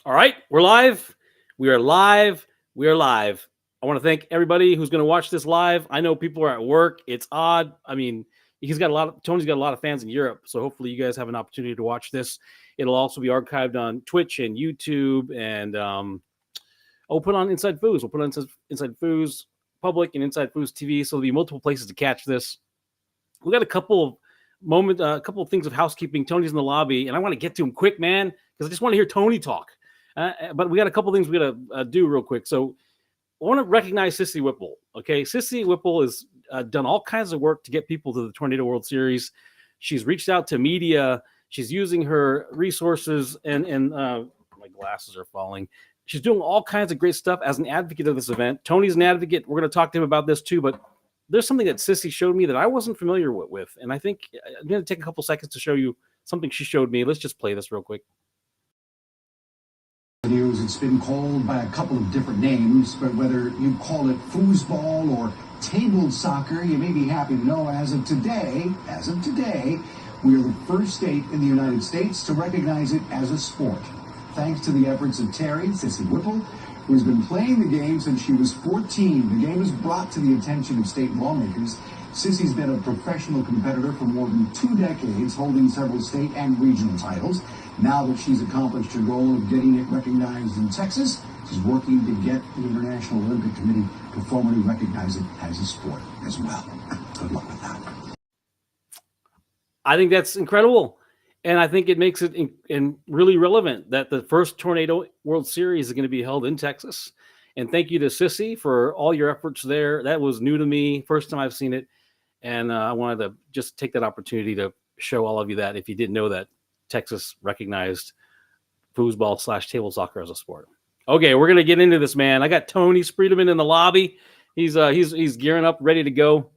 All right, we're live. We are live. We are live. I want to thank everybody who's going to watch this live. I know people are at work. It's odd. I mean, Tony's got a lot of fans in Europe, so hopefully you guys have an opportunity to watch this. It'll also be archived on Twitch and YouTube, and put on Inside Foos. We'll put on Inside Foos Public and Inside Foos TV, so there'll be multiple places to catch this. We got a couple of things of housekeeping. Tony's in the lobby, and I want to get to him quick, man, because I just want to hear Tony talk. But we got a couple things we got to do real quick. So I want to recognize Sissy Whipple. Okay, Sissy Whipple has done all kinds of work to get people to the Tornado World Series. She's reached out to media. She's using her resources, and my glasses are falling. She's doing all kinds of great stuff as an advocate of this event. Tony's an advocate. We're going to talk to him about this too, but there's something that Sissy showed me that I wasn't familiar with, and I think I'm going to take a couple seconds to show you something she showed me. Let's just play this real quick. It's been called by a couple of different names, but whether you call it foosball or table soccer, you may be happy to know as of today, we are the first state in the United States to recognize it as a sport. Thanks to the efforts of Terry, Sissy Whipple, who has been playing the game since she was 14. The game was brought to the attention of state lawmakers. Sissy's been a professional competitor for more than 2 decades, holding several state and regional titles. Now that she's accomplished her goal of getting it recognized in Texas, she's working to get the International Olympic Committee to formally recognize it as a sport as well. Good luck with that. I think that's incredible. And I think it makes it really relevant that the first Tornado World Series is going to be held in Texas. And thank you to Sissy for all your efforts there. That was new to me, first time I've seen it. And I wanted to just take that opportunity to show all of you that if you didn't know that Texas recognized foosball / table soccer as a sport. Okay, we're going to get into this, man. I got Tony Spredeman in the lobby. He's gearing up, ready to go.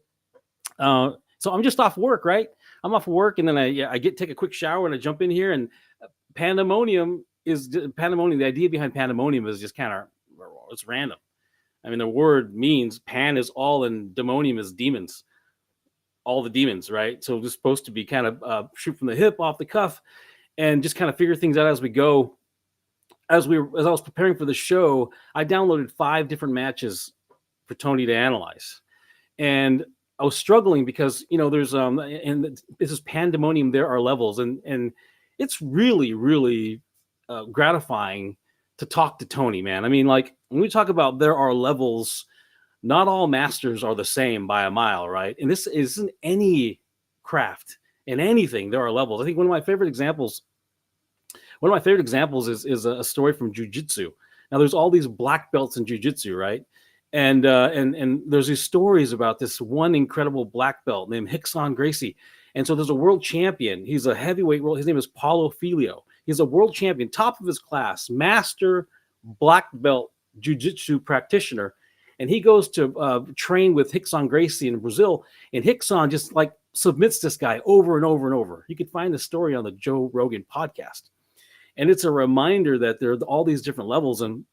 So I'm just off work, right? I'm off work, and then I take a quick shower and I jump in here. And Pandemonium. The idea behind Pandemonium is just kind of, it's random. I mean, the word means pan is all and demonium is demons, all the demons, right? So it's supposed to be kind of shoot from the hip, off the cuff, and just kind of figure things out as we go. As I was preparing for the show, I downloaded 5 different matches for Tony to analyze, and I was struggling because, there's and this is Pandemonium. There are levels, and it's really, really gratifying to talk to Tony, man. I mean, like when we talk about there are levels, not all masters are the same by a mile, right? And this isn't any craft in anything. There are levels. I think one of my favorite examples is a story from jiu-jitsu. Now there's all these black belts in jiu-jitsu, right? And there's these stories about this one incredible black belt named Rickson Gracie. And so there's a world champion. He's a heavyweight world. His name is Paulo Filho. He's a world champion, top of his class, master black belt jiu-jitsu practitioner. And he goes to train with Rickson Gracie in Brazil. And Rickson just like submits this guy over and over and over. You can find the story on the Joe Rogan podcast. And it's a reminder that there are all these different levels. And,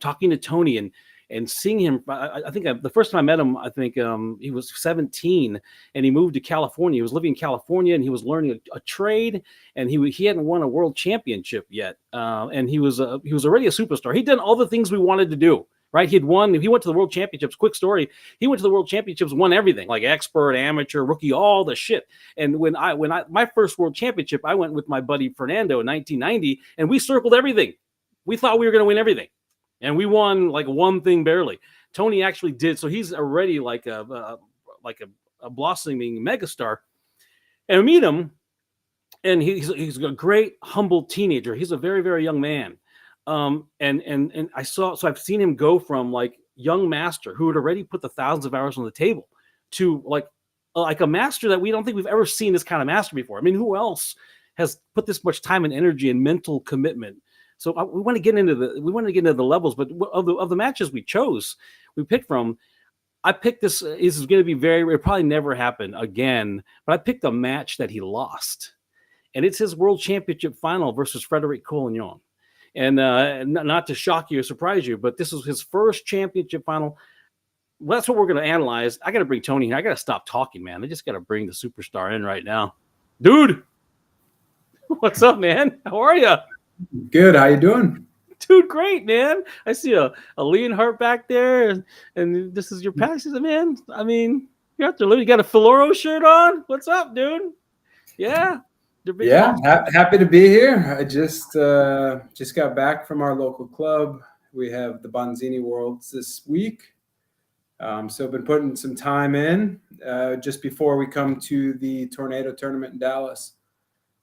talking to Tony and and seeing him. I think the first time I met him, I think he was 17, and he moved to California. He was living in California, and he was learning a trade, and he hadn't won a world championship yet, and he was already a superstar. He'd done all the things we wanted to do. Right, he went to the world championships. Quick story: he went to the world championships, won everything, like expert, amateur, rookie, all the shit. And when my first world championship, I went with my buddy Fernando in 1990, and we circled everything. We thought we were going to win everything, and we won like one thing barely. Tony actually did, so he's already like a blossoming megastar. And I meet him, and he's a great, humble teenager. He's a very, very young man. And I've seen him go from like young master who had already put the thousands of hours on the table to like a master that we don't think we've ever seen this kind of master before. I mean, who else has put this much time and energy and mental commitment? So we want to get into the levels, but of the matches we picked from. I picked this. This is going to be it'll probably never happen again, but I picked a match that he lost, and it's his world championship final versus Frederic Collignon. And not to shock you or surprise you, but this was his first championship final. Well, that's what we're going to analyze. I got to bring Tony here. I got to stop talking, man. I just got to bring the superstar in right now. Dude, what's up, man? How are you? Good. How you doing? Dude, great, man. I see a Leonhardt back there, and this is your passes, man. I mean, you're out there. You got a Filoro shirt on? What's up, dude? Yeah. Yeah, happy to be here. I just got back from our local club. We have the Bonzini Worlds this week. So I've been putting some time in just before we come to the Tornado tournament in Dallas.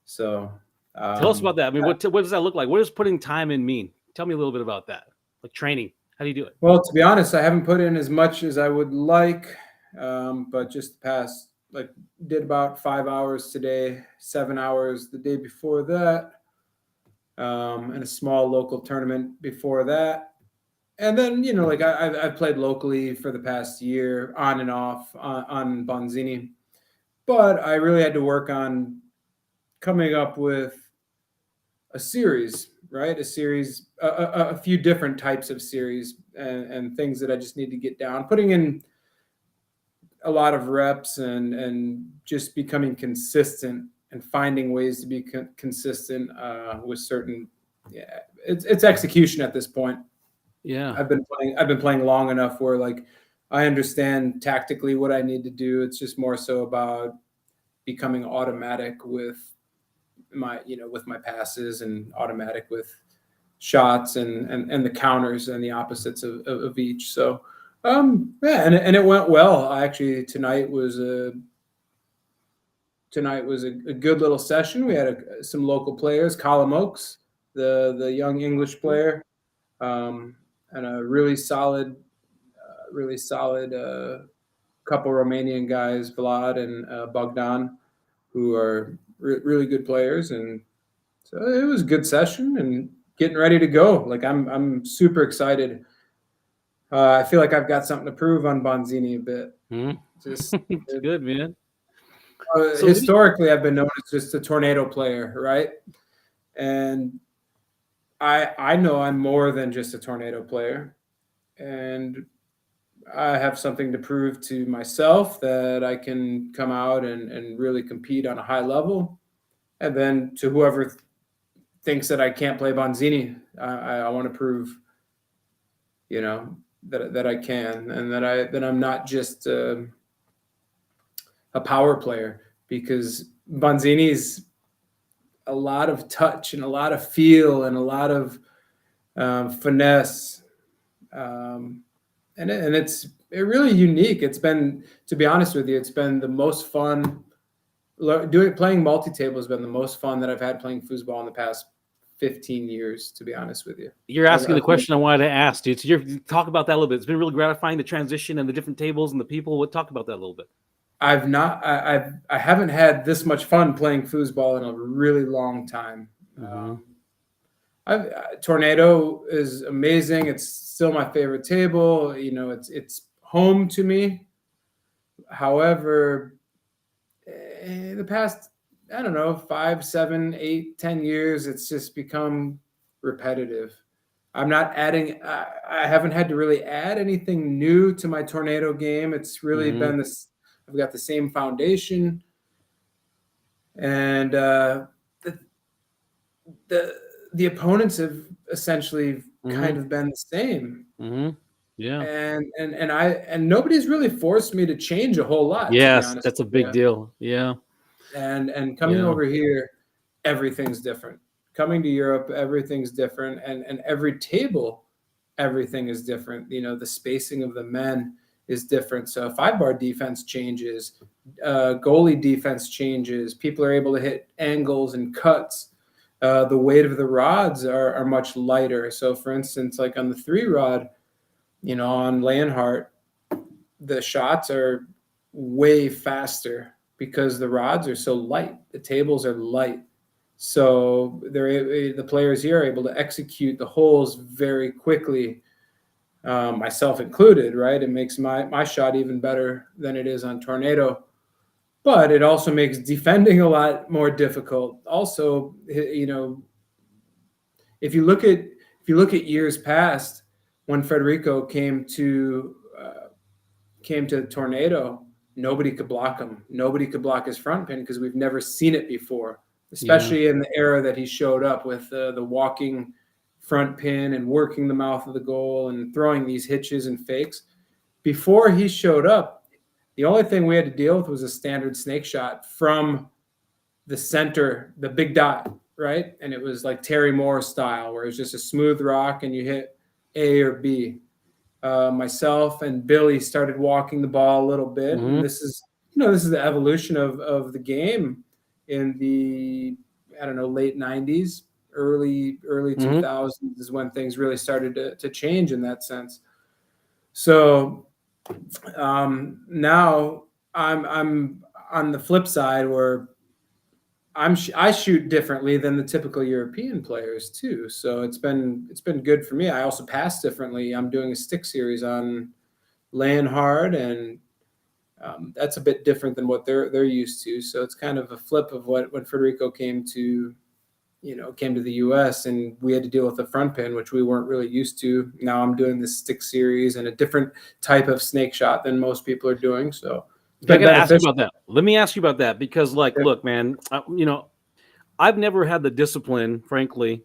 So tell us about that. I mean, what does that look like? What does putting time in mean? Tell me a little bit about that. Like training. How do you do it? Well, to be honest, I haven't put in as much as I would like, but just the past did about 5 hours today, 7 hours the day before that, and a small local tournament before that. And then, I've played locally for the past year on and off on Bonzini, but I really had to work on coming up with a series, right? A few different types of series and things that I just need to get down, putting in a lot of reps and just becoming consistent and finding ways to be consistent with certain. Yeah, it's execution at this point. Yeah, I've been playing long enough where like I understand tactically what I need to do. It's just more so about becoming automatic with my passes and automatic with shots and the counters and the opposites of each. So. Yeah, and it went well. Actually, tonight was a good little session. We had some local players, Colin Oakes, the young English player, and a really solid couple Romanian guys, Vlad and Bogdan, who are really good players. And so it was a good session and getting ready to go. Like I'm super excited. I feel like I've got something to prove on Bonzini a bit. Just it's good, man. So historically, I've been known as just a tornado player, right? And I know I'm more than just a tornado player, and I have something to prove to myself that I can come out and really compete on a high level, and then to whoever thinks that I can't play Bonzini, I want to prove, that I can, and that I'm not just a power player, because Bonzini's a lot of touch and a lot of feel and a lot of finesse, and it's really unique. It's been, to be honest with you, it's been the most fun. Playing multi-table has been the most fun that I've had playing foosball in the past 15 years, to be honest with you. You're asking the question I wanted to ask, dude. So talk about that a little bit. It's been really gratifying, the transition and the different tables and the people. Talk about that a little bit. I haven't had this much fun playing foosball in a really long time. Tornado is amazing. It's still my favorite table. It's home to me. However, the past, I don't know, 5, 7, 8, 10 years, it's just become repetitive. I'm not adding. I haven't had to really add anything new to my Tornado game. It's really Mm-hmm. been this. I've got the same foundation, and the the the opponents have essentially kind Mm-hmm. of been the same. Mm-hmm. Yeah. And nobody's really forced me to change a whole lot, to be Yes, honest that's a with big you. deal. Yeah. And coming Yeah. over here, everything's different. Coming to Europe, everything's different, and every table, everything is different. The spacing of the men is different. So 5-bar defense changes, goalie defense changes. People are able to hit angles and cuts. The weight of the rods are much lighter. So, for instance, like on the 3-rod, on Leonhardt, the shots are way faster because the rods are so light. The tables are light. So the players here are able to execute the holes very quickly, myself included, right? It makes my shot even better than it is on Tornado. But it also makes defending a lot more difficult. Also, if you look at years past when Federico came to Tornado, nobody could block him. Nobody could block his front pin because we've never seen it before, Yeah. especially in the era that he showed up with the walking front pin and working the mouth of the goal and throwing these hitches and fakes. Before he showed up, the only thing we had to deal with was a standard snake shot from the center, the big dot, right? And it was like Terry Moore style, where it was just a smooth rock and you hit A or B. Myself and Billy started walking the ball a little bit, and Mm-hmm. this is the evolution of the game in the, I don't know, late '90s, early Mm-hmm. 2000s is when things really started to change in that sense. So now I'm on the flip side where I shoot differently than the typical European players too. So it's been good for me. I also pass differently. I'm doing a stick series on laying hard, and that's a bit different than what they're used to. So it's kind of a flip of what when Federico came to the U.S. and we had to deal with the front pin, which we weren't really used to. Now I'm doing this stick series and a different type of snake shot than most people are doing. So it's I been gotta ask you beneficial. about that. Let me ask you about that because, like, Yeah. look, man, I've never had the discipline, frankly,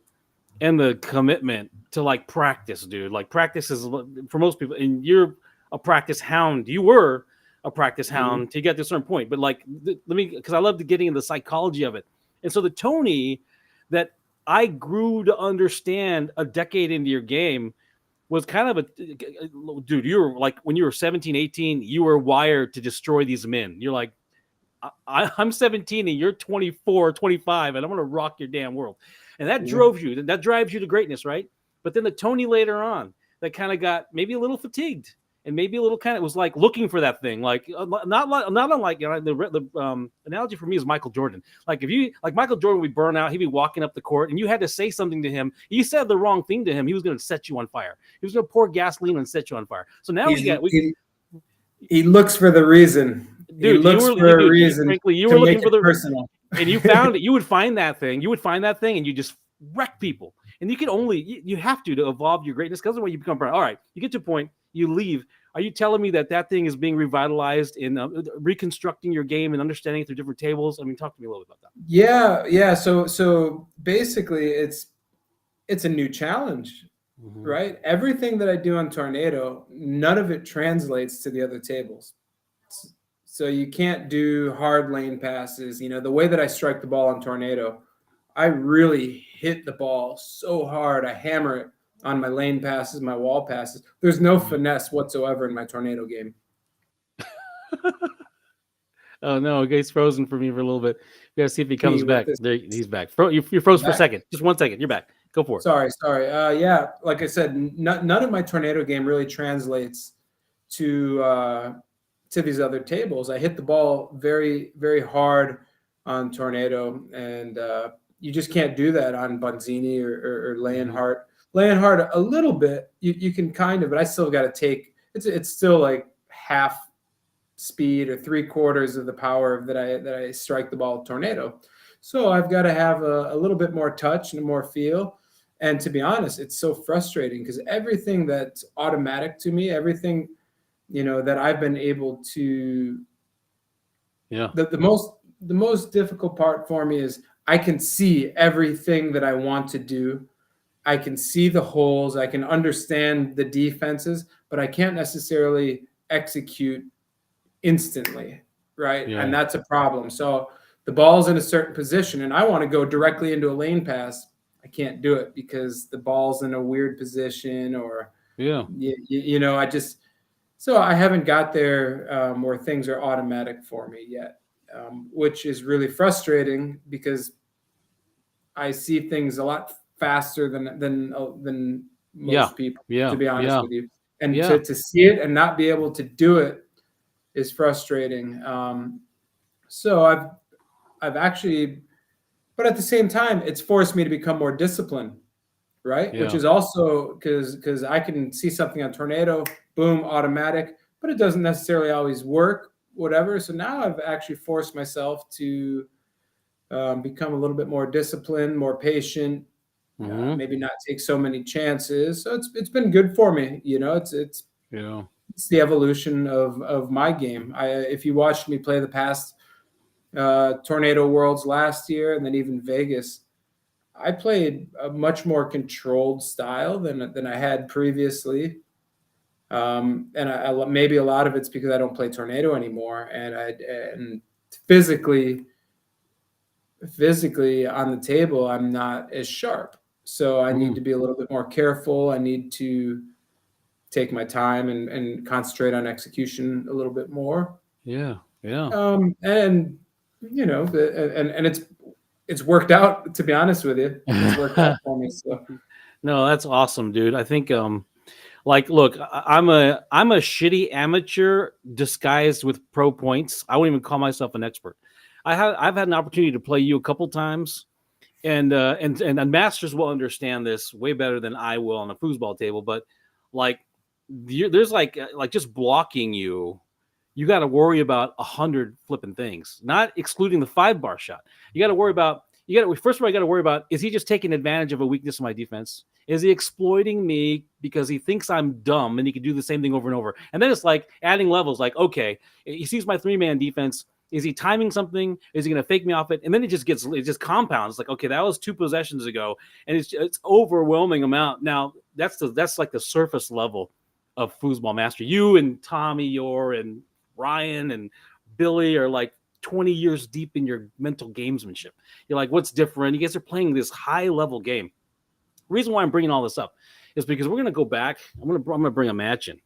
and the commitment to like practice, dude. Like, practice is for most people, and you're a practice hound. You were a practice Mhm. hound to get to a certain point, but like, let me, because I love to getting into the psychology of it. And so the Tony that I grew to understand a decade into your game was kind of a dude. You were like, when you were 17, 18, you were wired to destroy these men. You're like, I'm 17 and you're 24, 25, and I'm going to rock your damn world. And that Yeah. that drives you to greatness, right? But then the Tony later on that kind of got maybe a little fatigued and maybe a little kind of was like looking for that thing, like not unlike the analogy for me is Michael Jordan. Like, if you like Michael Jordan would burn out, he'd be walking up the court and you had to say something to him. You said the wrong thing to him, he was going to set you on fire. He was going to pour gasoline and set you on fire. So now He's, we he looks for the reason. He dude, looks for a reason frankly, you to were make looking for it the, personal. and you found it. You would find that thing. You would find that thing, and you just wreck people. And you can only you have to evolve your greatness because of when you become all right. You get to a point, you leave. Are you telling me that thing is being revitalized in reconstructing your game and understanding it through different tables? I mean, talk to me a little bit about that. Yeah. So basically, it's a new challenge, Mm-hmm. right? Everything that I do on Tornado, none of it translates to the other tables. So you can't do hard lane passes. The way that I strike the ball on Tornado, I really hit the ball so hard. I hammer it on my lane passes, my wall passes. There's no finesse whatsoever in my Tornado game. Oh no, he's frozen for me for a little bit. We gotta see if he Me comes with back. this There, he's back. You froze for a back. second. Just 1 second. You're back. Go for it. Sorry. Yeah, like I said, none of my Tornado game really translates to these other tables. I hit the ball very, very hard on Tornado, and you just can't do that on Bunzini or Leonhardt. Leonhardt a little bit, you can kind of, but I still got to take. It's still like half speed or 3/4 of the power that I strike the ball Tornado. So I've got to have a little bit more touch and more feel. And to be honest, it's so frustrating because everything that's automatic to me, everything, that I've been able to, Yeah. the most difficult part for me is I can see everything that I want to do. I can see the holes, I can understand the defenses, but I can't necessarily execute instantly, right? Yeah. And that's a problem. So the ball's in a certain position and I want to go directly into a lane pass. I can't do it because the ball's in a weird position, or Yeah. I just, so I haven't got there where things are automatic for me yet, which is really frustrating because I see things a lot faster than Yeah. most people, to Yeah. be honest Yeah. with you. And Yeah. to see it and not be able to do it is frustrating. So I've actually, but at the same time, it's forced me to become more disciplined, right? Which Yeah. is also because I can see something on Tornado, boom, automatic, but it doesn't necessarily always work, whatever. So now I've actually forced myself to become a little bit more disciplined, more patient, Hmm. maybe not take so many chances. So it's been good for me. Yeah. It's the evolution of my game. If you watched me play the past Tornado Worlds last year, and then even Vegas, I played a much more controlled style than I had previously. And maybe a lot of it's because I don't play Tornado anymore, and physically physically on the table, I'm not as sharp. So I need Mm. to be a little bit more careful. I need to take my time and concentrate on execution a little bit more. Yeah. Yeah. And and it's worked out, to be honest with you. It's worked out for me. So No, that's awesome, dude. I think like look, I'm a shitty amateur disguised with pro points. I wouldn't even call myself an expert. I've had an opportunity to play you a couple times, and masters will understand this way better than I will on a foosball table. But like, there's like just blocking you. You got to worry about 100 flipping things, not excluding the 5 bar shot. You got to worry about. You got to first of all, you got to worry about, is he just taking advantage of a weakness of my defense? Is he exploiting me because he thinks I'm dumb and he can do the same thing over and over? And then it's like adding levels. Like, okay, he sees my 3-man defense. Is he timing something? Is he going to fake me off it? And then it just compounds. It's like, okay, that was 2 possessions ago, and it's overwhelming amount. Now that's like the surface level of foosball mastery. You and Tommy, and Ryan and Billy are like 20 years deep in your mental gamesmanship. You're like, what's different? You guys are playing this high level game. The reason why I'm bringing all this up is because we're going to go back. I'm going to bring a match in,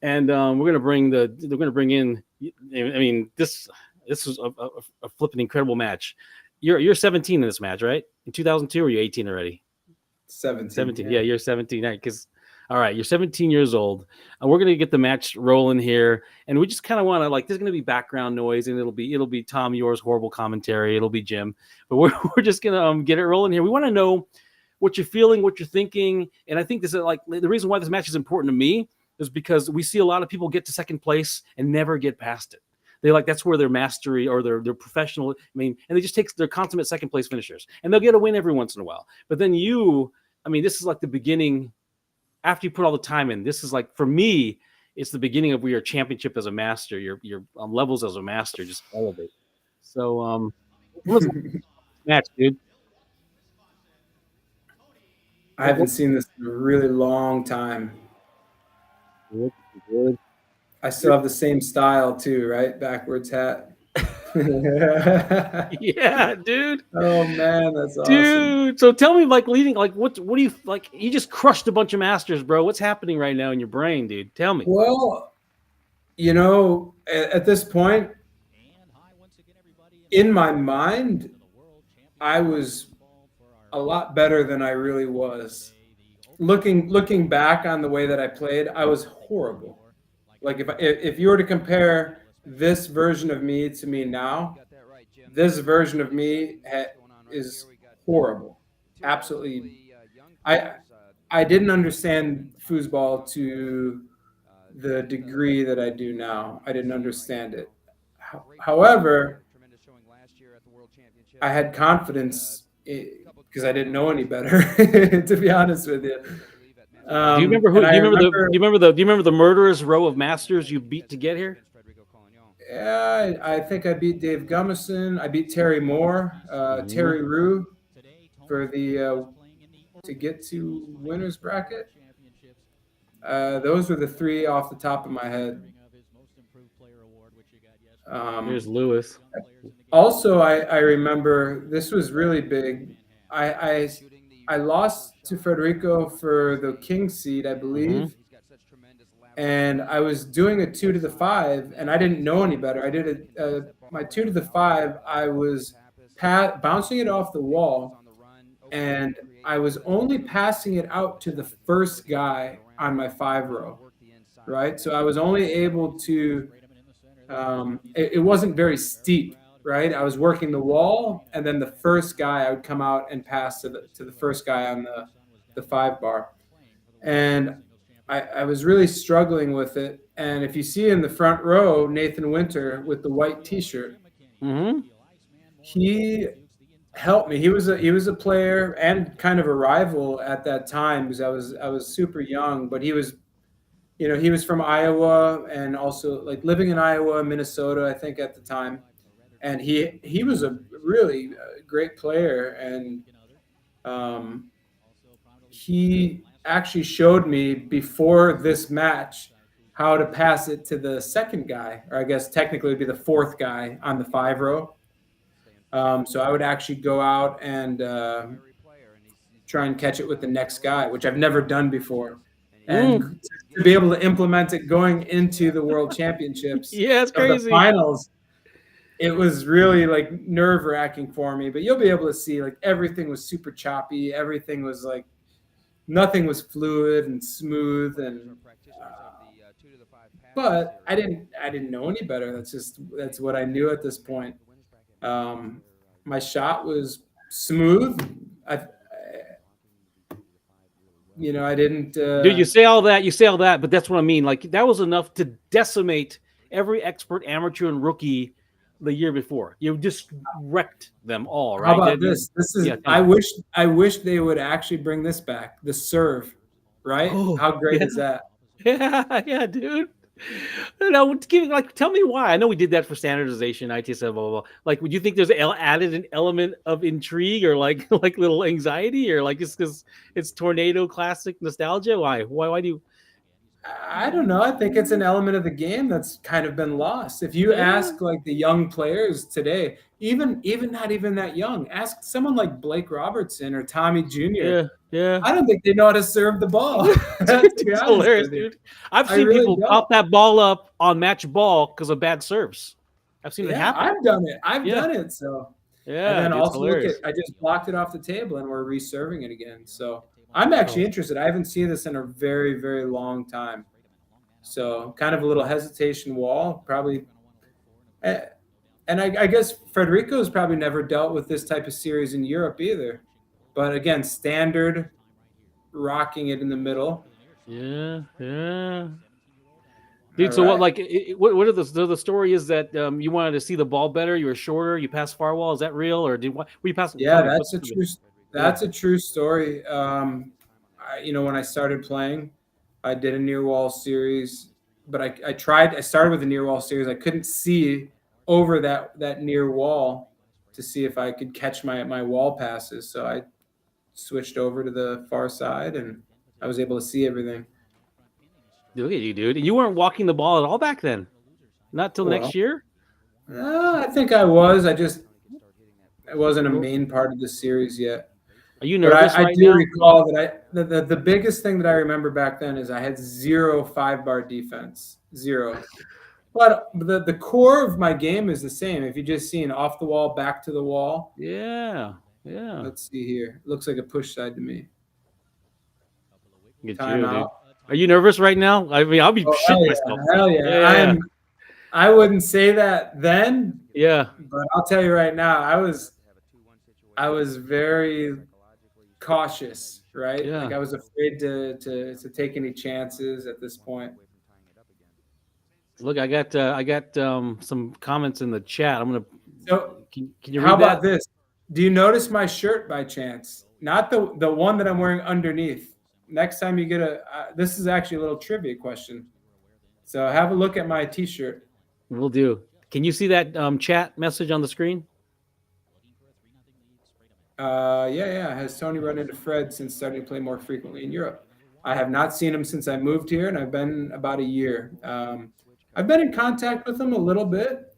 and we're going to bring in. I mean, this was a flipping incredible match. You're 17 in this match, right? In 2002, or are you 18 already? 17. Yeah, you're 17. Right? Because all right, you're 17 years old, and we're gonna get the match rolling here. And we just kind of want to, like, there's gonna be background noise, and it'll be Tom Yours horrible commentary. It'll be Jim, but we're just gonna get it rolling here. We want to know what you're feeling, what you're thinking, and I think this is like the reason why this match is important to me is because we see a lot of people get to second place and never get past it. They like that's where their mastery or their professional. I mean, and they just take their consummate second place finishers, and they'll get a win every once in a while. But then I mean, this is like the beginning. After you put all the time in, this is like, for me, it's the beginning of where your championship as a master, your levels as a master just elevate. So, what was the match, dude? I haven't seen this in a really long time. Good. I still have the same style too, right? Backwards hat. Yeah, dude. Oh man, that's awesome. Dude, so tell me, like, leading, like, what do you like? You just crushed a bunch of masters, bro. What's happening right now in your brain, dude? Tell me. Well, at this point, in my mind, I was a lot better than I really was. Looking back on the way that I played, I was horrible. Like if you were to compare this version of me to me now, this version of me is horrible. Absolutely. I I didn't understand foosball to the degree that I do now. I didn't understand it. However, I had confidence because because I didn't know any better, to be honest with you. Do you remember who? Do you remember the murderous row of masters you beat to get here? Yeah, I think I beat Dave Gummison. I beat Terry Moore, Terry Rue for the to get to winners bracket. Those were the three off the top of my head. There's Lewis. Also, I remember this was really big. I lost to Federico for the king seed, I believe. And I was doing a 2 to the 5, and I didn't know any better. I did my 2 to the 5. I was bouncing it off the wall, and I was only passing it out to the first guy on my 5 row, right? So I was only able to. It wasn't very steep, right? I was working the wall, and then the first guy I would come out and pass to the first guy on the 5 bar, and I was really struggling with it. And if you see in the front row, Nathan Winter with the white T-shirt, he helped me. He was a player and kind of a rival at that time because I was super young. But he was, he was from Iowa and also like living in Iowa, Minnesota, I think at the time. And he was a really great player, and he actually showed me before this match how to pass it to the second guy, or I guess technically it'd be the fourth guy on the 5 row. So I would actually go out and try and catch it with the next guy, which I've never done before. And to be able to implement it going into the World Championships, it's crazy. The finals, it was really like nerve-wracking for me. But you'll be able to see like everything was super choppy. Everything was like nothing was fluid and smooth, and but I didn't know any better. That's what I knew at this point. My shot was smooth. I didn't. Dude, you say all that, but that's what I mean. Like that was enough to decimate every expert, amateur, and rookie the year before. You just wrecked them all, right? How about this? This is I wish they would actually bring this back. The serve, right? How great is that? Yeah, dude. Tell me why. I know we did that for standardization, ITSM, blah, blah, blah. Like, would you think there's added an element of intrigue or like little anxiety, or like just because it's Tornado classic nostalgia? Why do you? I don't know. I think it's an element of the game that's kind of been lost. If you ask like the young players today, even not even that young, ask someone like Blake Robertson or Tommy Jr. Yeah. I don't think they know how to serve the ball. It's hilarious, dude. I've seen people pop that ball up on match ball because of bad serves. I've seen it happen. I've done it. I've done it. So yeah. And then also I just blocked it off the table and we're reserving it again. So I'm actually interested. I haven't seen this in a very, very long time. So kind of a little hesitation wall, probably. And I guess Federico's probably never dealt with this type of series in Europe either. But again, standard, rocking it in the middle. Yeah. Dude, so what? Like, what are the story is that you wanted to see the ball better? You were shorter. You passed firewall. Is that real, or were you pass? Yeah, that's a true story. When I started playing, I did a near wall series, but I started with a near wall series. I couldn't see over that near wall to see if I could catch my wall passes. So I switched over to the far side, and I was able to see everything. Look at you, dude. And you weren't walking the ball at all back then? Not till next year? I think I was. It wasn't a main part of the series yet. Are you nervous I right do now? recall that the biggest thing that I remember back then is I had 0 5-bar defense. 0. But the core of my game is the same. If you just seen off the wall, back to the wall. Yeah. Let's see here. It looks like a push side to me. Timeout. Are you nervous right now? I mean, I'll be shitting myself. Hell yeah. I wouldn't say that then. Yeah. But I'll tell you right now, I was very cautious, right? Yeah. Like I was afraid to take any chances at this point. Look, I got some comments in the chat. I'm gonna. So can you read how about that? this? Do you notice my shirt by chance? not the one that I'm wearing underneath. Next time you get this is actually a little trivia question. So have a look at my T-shirt. We'll do. Can you see that chat message on the screen? Yeah. Has Tony run into Fred since starting to play more frequently in Europe? I have not seen him since I moved here, and I've been about a year. I've been in contact with him a little bit.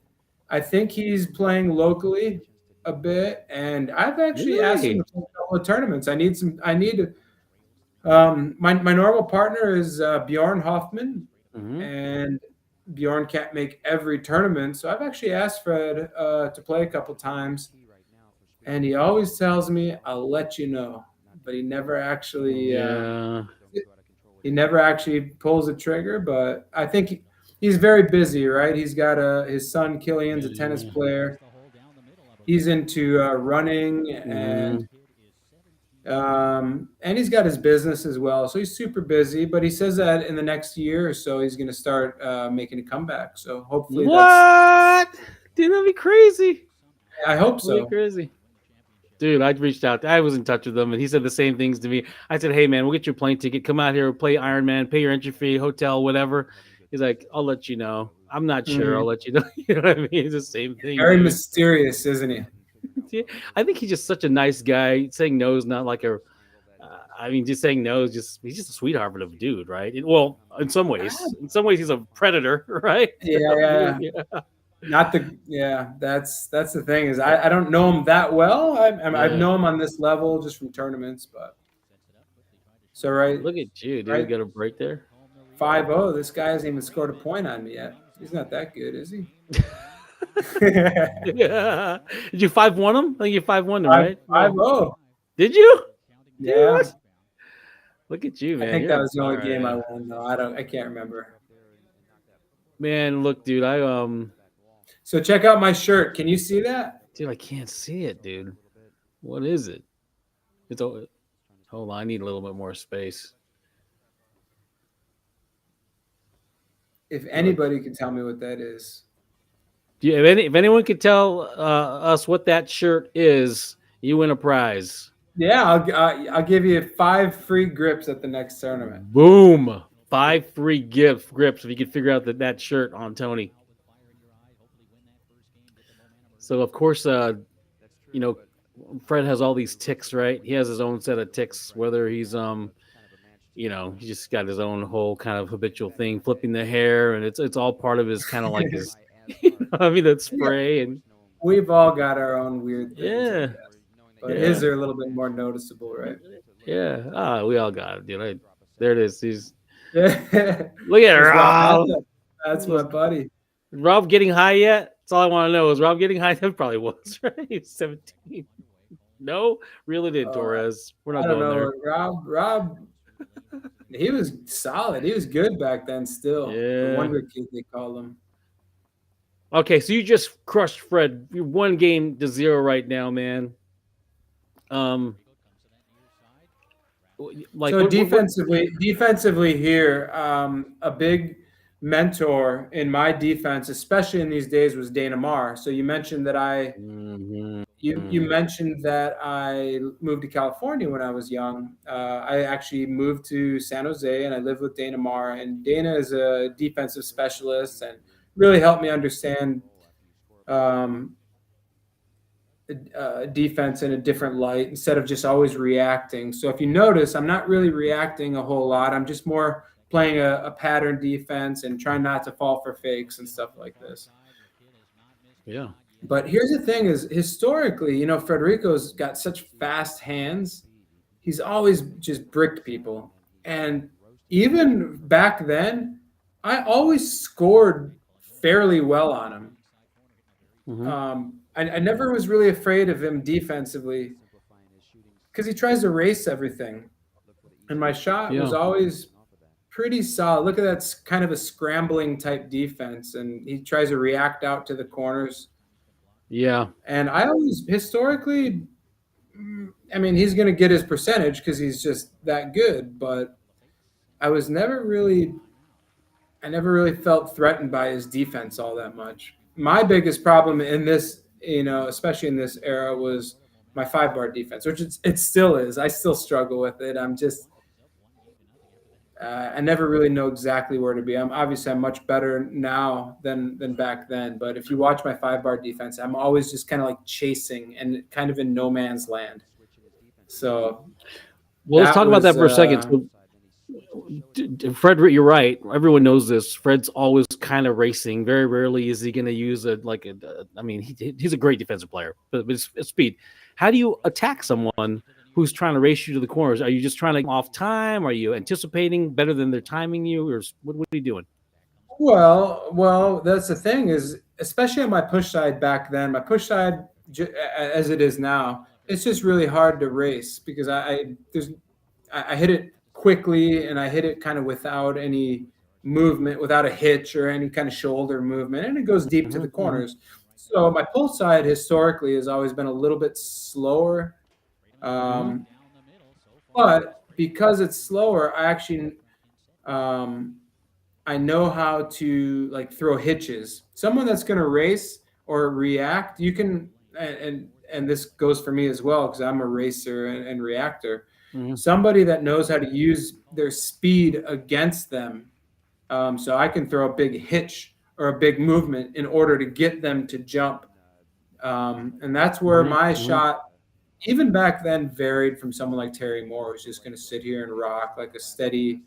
I think he's playing locally a bit, and I've actually asked him to Really? play a couple of tournaments. I need. My normal partner is Bjorn Hoffman, Mm-hmm. and Bjorn can't make every tournament, so I've actually asked Fred to play a couple times, and he always tells me, "I'll let you know," but Yeah. he never actually pulls the trigger. But I think he's very busy, right? He's got his son Killian's a tennis Yeah. player. He's into running Mm-hmm. and he's got his business as well. So he's super busy. But he says that in the next year or so, he's going to start making a comeback. So hopefully What? Dude, that'd be crazy. I hope That'd be so. crazy. Dude, I reached out. I was in touch with him, and he said the same things to me. I said, "Hey, man, we'll get you a plane ticket. Come out here, play Iron Man, pay your entry fee, hotel, whatever." He's like, "I'll let you know. I'm not sure. I'll Mhm. let you know." You know what I mean? It's the same thing, Very dude. mysterious, isn't he? Yeah, I think he's just such a nice guy. Saying no is not like a. I mean, just saying no is he's just a sweetheart of a dude, right? Well, in some ways, he's a predator, right? Yeah. Yeah, Not the yeah. That's the thing is I don't know him that well. I've yeah. known him on this level just from tournaments, but so right Look at you, dude. right Got a break there. 5-0. This guy hasn't even scored a point on me yet. He's not that good, is he? Yeah. Did you 5-1 him? I think you 5-1 him, Five right? five oh. Did you? Dude, Yeah. what? Look at you, I man. think You're that on was the only fire, game I man. won though. I can't remember. Man, look, dude. So check out my shirt. Can you see that? Dude, I can't see it, dude. What is it? It's hold on. I need a little bit more space. If Look, anybody can tell me what that is. if anyone could tell us what that shirt is, you win a prize. Yeah, I'll give you 5 free grips at the next tournament. Boom! 5 free grips if you could figure out that shirt on Tony. So of course, you know, Fred has all these ticks, right? He has his own set of ticks. Whether he's he just got his own whole kind of habitual thing, flipping the hair, and it's all part of his kind of like his, I mean, that Yeah, spray and we've all got our own weird things, I yeah, guess. But yeah, his are a little bit more noticeable, right? yeah. Ah, we all got it, dude. There it is. He's Yeah. look at It's Rob Rob. Mathup. That's my Was buddy. Rob getting high yet? That's all I want to know. Is Rob getting high? That probably was right. He's 17. No, really did Oh, Torres. We're I not don't going there. know. Rob, he was solid. He was good back then still. The Yeah. Wonder Kid, they call him. Okay, so you just crushed Fred. You're 1-0 right now, man. Um, like So what defensively here, a big mentor in my defense, especially in these days, was Dana Marr. So you mentioned that Mhm. you mentioned that I moved to California when I was young. I actually moved to San Jose and I lived with Dana Marr. And Dana is a defensive specialist and really helped me understand um, defense in a different light instead of just always reacting. So if you notice, I'm not really reacting a whole lot. I'm just more playing a pattern defense and trying not to fall for fakes and stuff like this. Yeah. But here's the thing is historically, Federico's got such fast hands. He's always just bricked people. And even back then, I always scored fairly well on him. Mhm. I never was really afraid of him defensively because he tries to race everything. And my shot was Yeah. always pretty solid. Look at that kind of a scrambling type defense. And he tries to react out to the corners. Yeah. And I always historically, I mean, he's going to get his percentage because he's just that good. But I never really felt threatened by his defense all that much. My biggest problem in this, especially in this era, was my 5-bar defense, which it still is. I still struggle with it. I'm just I never really know exactly where to be. I'm much better now than back then. But if you watch my 5-bar defense, I'm always just kind of like chasing and kind of in no man's land. So Well, let's talk about that for a second. So, Fred, you're right. Everyone knows this. Fred's always kind of racing. Very rarely is he going to use I mean, he's a great defensive player, but it's speed. How do you attack someone who's trying to race you to the corners? Are you just trying to off time? Are you anticipating better than they're timing you, or what are you doing? Well, that's the thing is, especially on my push side back then, my push side as it is now, it's just really hard to race because I hit it quickly and I hit it kind of without any movement, without a hitch or any kind of shoulder movement, and it goes deep to the corners. So my pull side historically has always been a little bit slower, but because it's slower, I know how to like throw hitches. Someone that's going to race or react, you can, and this goes for me as well because I'm a racer and reactor. Somebody that knows how to use their speed against them, so I can throw a big hitch or a big movement in order to get them to jump, and that's where my shot, even back then, varied from someone like Terry Moore, who's just going to sit here and rock like a steady,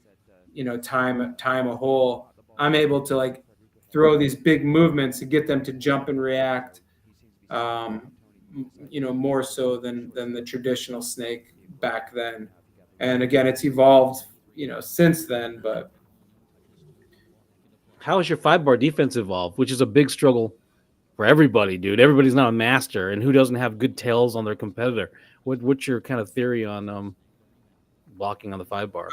time a hole. I'm able to like throw these big movements to get them to jump and react, more so than the traditional snake back then. And again, it's evolved, since then. But how has your 5-bar defense evolved, which is a big struggle for everybody, dude? Everybody's not a master, and who doesn't have good tails on their competitor? What's your kind of theory on blocking on the 5-bar?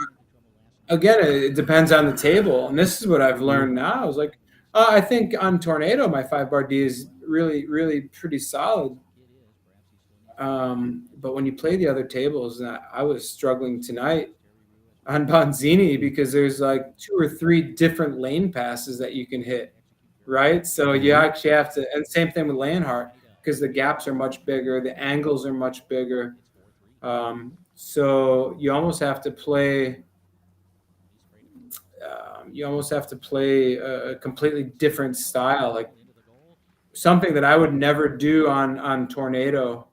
Again, it depends on the table, and this is what I've learned now. I was like, I think on Tornado, my 5-bar D is really, really pretty solid. But when you play the other tables, I was struggling tonight on Bonzini because there's like 2 or 3 different lane passes that you can hit, right? So you actually have to, and same thing with Leonhardt because the gaps are much bigger, the angles are much bigger. So you almost have to play. A completely different style, like something that I would never do on Tornado.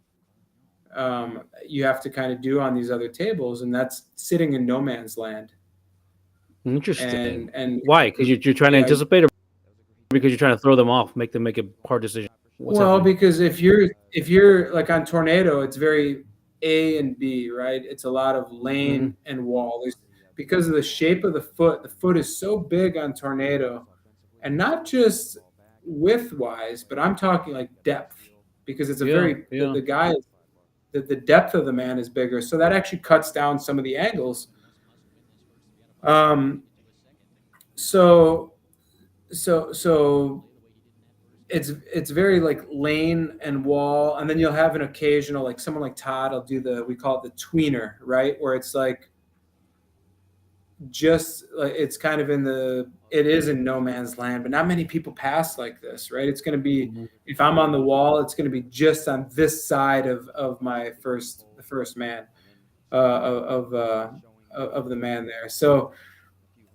You have to kind of do on these other tables, and that's sitting in no man's land. Interesting. And why? Because you're trying to anticipate, or because you're trying to throw them off, make them make a hard decision? What's happening? Because if you're like on Tornado, it's very A and B, right? It's a lot of lane and wall. Because of the shape of the foot is so big on Tornado, and not just width-wise, but I'm talking like depth, because it's the guy, the depth of the man is bigger, so that actually cuts down some of the angles. So it's very like lane and wall, and then you'll have an occasional, like someone like Todd will do we call it the tweener, right? Where it's like, just like it's kind of it is in no man's land, but not many people pass like this, right? It's going to be, if I'm on the wall, it's going to be just on this side of the first man, of the man there. So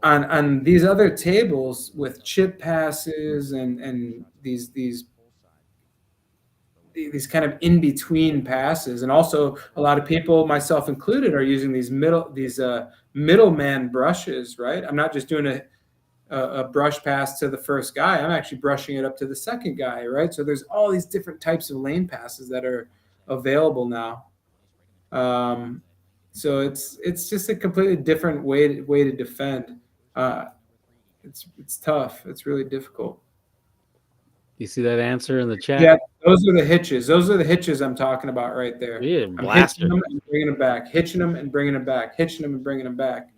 on these other tables with chip passes and these kind of in between passes, and also a lot of people, myself included, are using these middleman brushes, right? I'm not just doing a brush pass to the first guy. I'm actually brushing it up to the second guy, right? So there's all these different types of lane passes that are available now. So it's just a completely different way to defend. It's tough. It's really difficult. You see that answer in the chat? Yeah, those are the hitches. Those are the hitches I'm talking about right there. Yeah, I'm hitching them and bringing them back, hitching them and bringing them back, hitching them and bringing them back.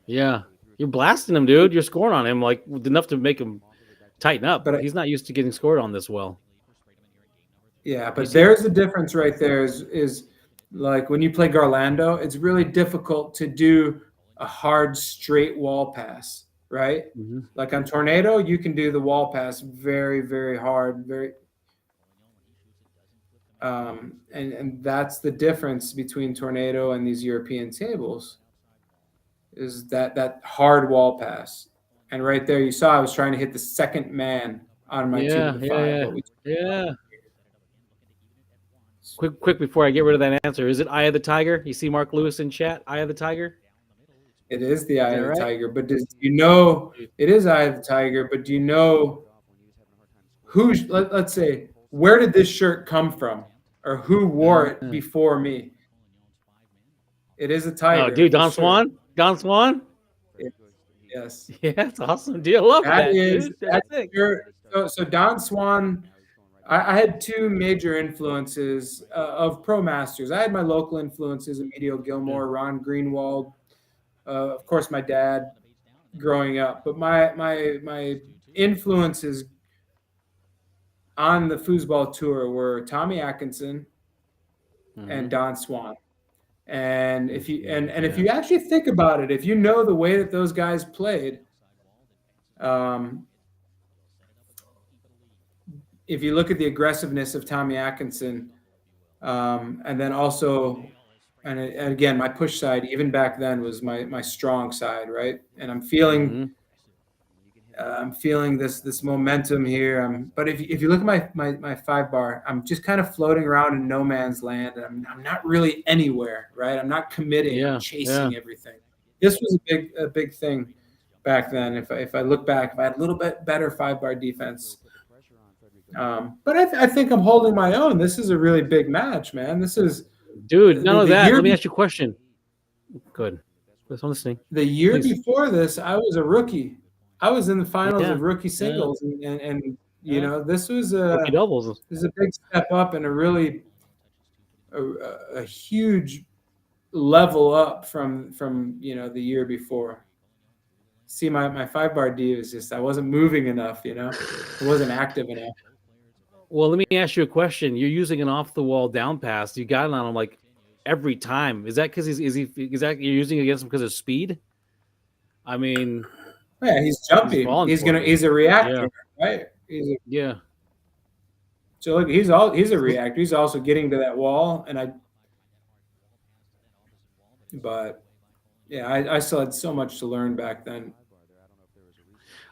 Yeah, you're blasting him, dude. You're scoring on him like enough to make him tighten up. But he's not used to getting scored on this well. Yeah, but there's a difference right there. Is like when you play Garlando, it's really difficult to do a hard straight wall pass, right? Like on Tornado, you can do the wall pass very, very hard, And that's the difference between Tornado and these European tables, is that hard wall pass. And right there, you saw I was trying to hit the second man on my 2 to the 5. But yeah. Quick before I get rid of that answer, is it Eye of the Tiger? You see Mark Lewis in chat, Eye of the Tiger? It is the Eye of the Tiger, but do you know it is Eye of the Tiger? But do you know let's say, where did this shirt come from, or who wore it before me? It is a tiger. Oh, dude, Don Swan? Don Swan? Yes. Yeah, that's awesome. Dude, I love that. So Don Swan. I had 2 major influences of pro masters. I had my local influences: Emilio Gilmore, Ron Greenwald, of course, my dad growing up. But my influences on the foosball tour were Tommy Atkinson and Don Swan. And if you if you actually think about it, if you know the way that those guys played, if you look at the aggressiveness of Tommy Atkinson, and then also, and again, my push side, even back then, was my strong side, right? And I'm feeling this momentum here. But if you look at my 5 bar, I'm just kind of floating around in no man's land. And I'm not really anywhere, right? I'm not committing. I'm chasing everything. This was a big thing back then. If I look back, if I had a little bit better 5 bar defense. But I think I'm holding my own. This is a really big match, man. This is, dude. None of that. Let me ask you a question. Good. I'm listening. The year before this, I was a rookie. I was in the finals of rookie singles, and you know, this was rookie doubles. This is a big step up and a really a huge level up from the year before. See, my 5 bar D was just, I wasn't moving enough, I wasn't active enough. Well, let me ask you a question. You're using an off the wall down pass. You got it on him like every time. Is that because you're using it against him because of speed? I mean, yeah, he's jumpy. He's a reactor, right? So look, he's a reactor. He's also getting to that wall, but yeah, I still had so much to learn back then.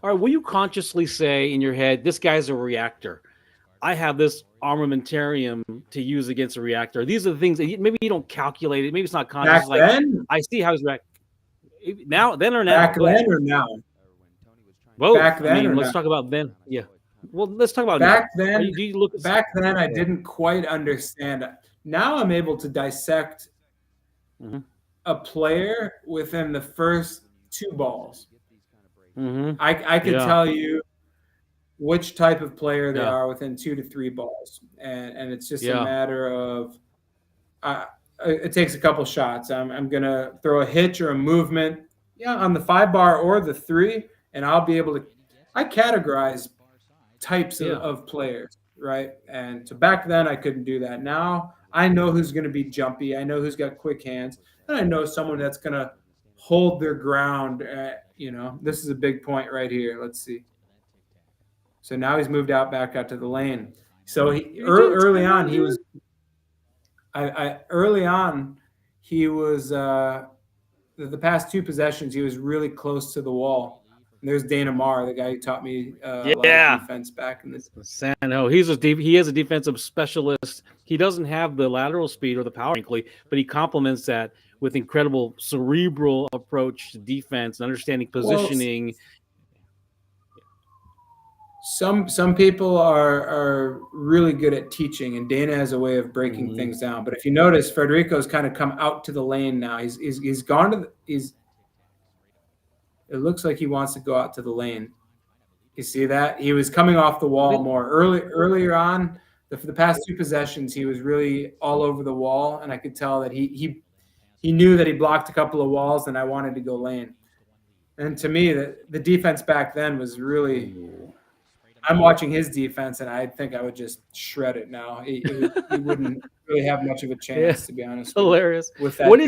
All right, will you consciously say in your head, this guy's a reactor? I have this armamentarium to use against a reactor. These are the things that maybe you don't calculate it. Maybe it's not conscious. Back then? I see how he's reacting. Now, then or now? Back then or now? Well, back then let's talk about then. Yeah. Well, let's talk about back now. then. Back then, I didn't quite understand. Now I'm able to dissect a player within the first 2 balls. I could tell you which type of player they are within 2 to 3 balls, and it's just a matter of it takes a couple shots. I'm gonna throw a hitch or a movement, on the 5 bar or the 3, and I'll be able to. I categorize types of players, right? And so back then I couldn't do that. Now I know who's going to be jumpy. I know who's got quick hands, and I know someone that's going to hold their ground. This is a big point right here. Let's see. So now he's moved back out to the lane. So early on he was. Early on, he was the past 2 possessions. He was really close to the wall. And there's Dana Marr, the guy who taught me a lot of defense back in the Sano. He is a defensive specialist. He doesn't have the lateral speed or the power, frankly, but he complements that with incredible cerebral approach to defense and understanding positioning. Some people are really good at teaching, and Dana has a way of breaking things down. But if you notice, Federico's kind of come out to the lane now. He's gone to it looks like he wants to go out to the lane. You see that? He was coming off the wall more earlier on. For the past 2 possessions, he was really all over the wall, and I could tell that he knew that he blocked a couple of walls, and I wanted to go lane. And to me, the defense back then was really. I'm watching his defense, and I think I would just shred it now. He wouldn't really have much of a chance, to be honest. Hilarious. With that what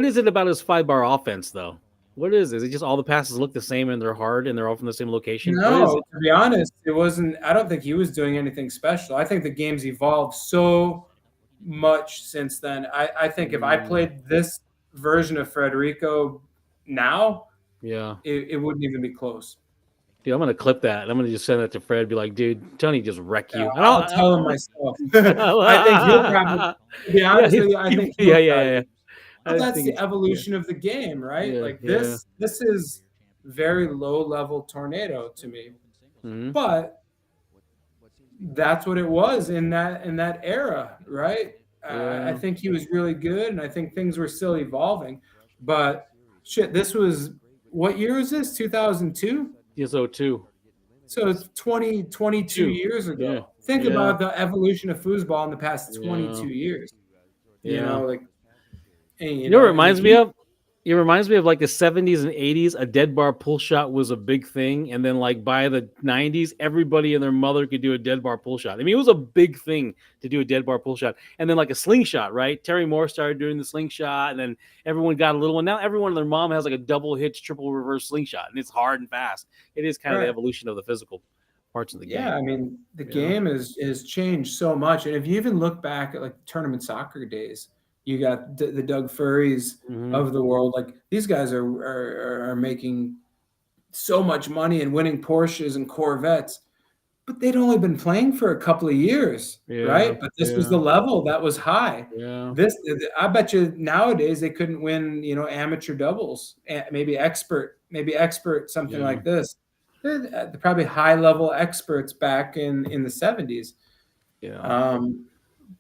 is it about his 5 bar offense, though? What is it? Is it just all the passes look the same and they're hard and they're all from the same location? What is No, it? to be honest, it wasn't. I don't think he was doing anything special. I think the game's evolved so much since then. I think if I Mm, played this version of Federico now, yeah. it wouldn't even be close. Dude, I'm gonna clip that. I'm gonna just send that to Fred. Be like, dude, Tony just wreck you. And I'll tell him myself. I think he'll probably, I'll to be yeah, honest with you, I think yeah, he'll yeah, tell yeah. you. But I that's think the it's yeah, evolution of the game, right? yeah, Like yeah. this is very low level tornado to me. Hmm. But that's what it was in that era, right? I Yeah. think he was really good, and I think things were still evolving. But shit, this was what year is this? 2002. So two, So it's 22 two. years Yeah, ago. Think yeah, about the evolution of foosball in the past yeah, 22 years. You yeah. know, like, and, You know what it and reminds me he, of? It reminds me of like the 70s and 80s. A dead bar pull shot was a big thing. And then, like, by the 90s, everybody and their mother could do a dead bar pull shot. I mean, it was a big thing to do a dead bar pull shot. And then, like, a slingshot, right? Terry Moore started doing the slingshot. And then everyone got a little one. Now, everyone and their mom has like a double hitch, triple reverse slingshot. And it's hard and fast. It is kind of the right. evolution of the physical parts of the Yeah, game. I mean, the You know? game has changed so much. And if you even look back at like tournament soccer days, you got the Doug Furries Hmm. of the world. Like these guys are making so much money and winning Porsches and Corvettes, but they'd only been playing for a couple of years, Yeah. right? But this was Yeah. the level that was high. Yeah. This, I bet you nowadays they couldn't win, amateur doubles, maybe expert, something Yeah. like this. They're probably high level experts back in the 70s. Yeah. Um,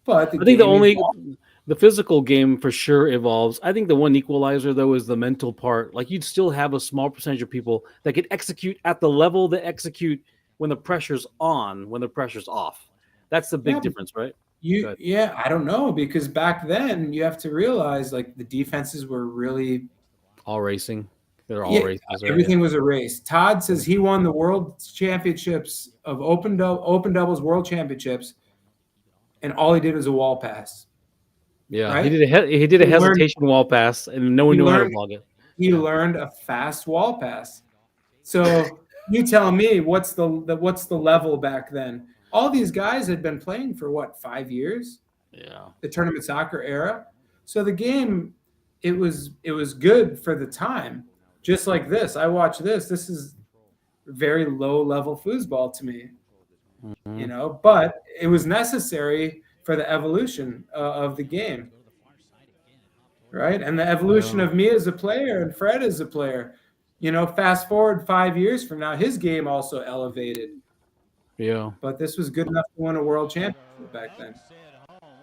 but the I think game evolved. the physical game for sure evolves. I think the one equalizer though is the mental part. Like you'd still have a small percentage of people that could execute at the level they execute when the pressure's on, when the pressure's off. That's the big Yeah, difference, right? Good. yeah, I don't know because back then you have to realize like the defenses were really. All racing. They're all Yeah, races, right? Yeah. everything was a race. Todd Yeah. says he won the world championships of open doubles world championships, and all he did was a wall pass. Yeah. Right? He did a He learned hesitation wall pass and no one he knew how to learned block it. he Yeah. learned a fast wall pass. So you tell me what's the level back then? All these guys had been playing for what 5 years, Yeah. the tournament soccer era. So the game, it was good for the time. Just like this, I watch this. This is very low level foosball to me, Hmm. but it was necessary for the evolution of the game, right? And the evolution Yeah. of me as a player and Fred as a player. Fast forward 5 years from now, his game also elevated, Yeah. but this was good enough to win a world championship back then.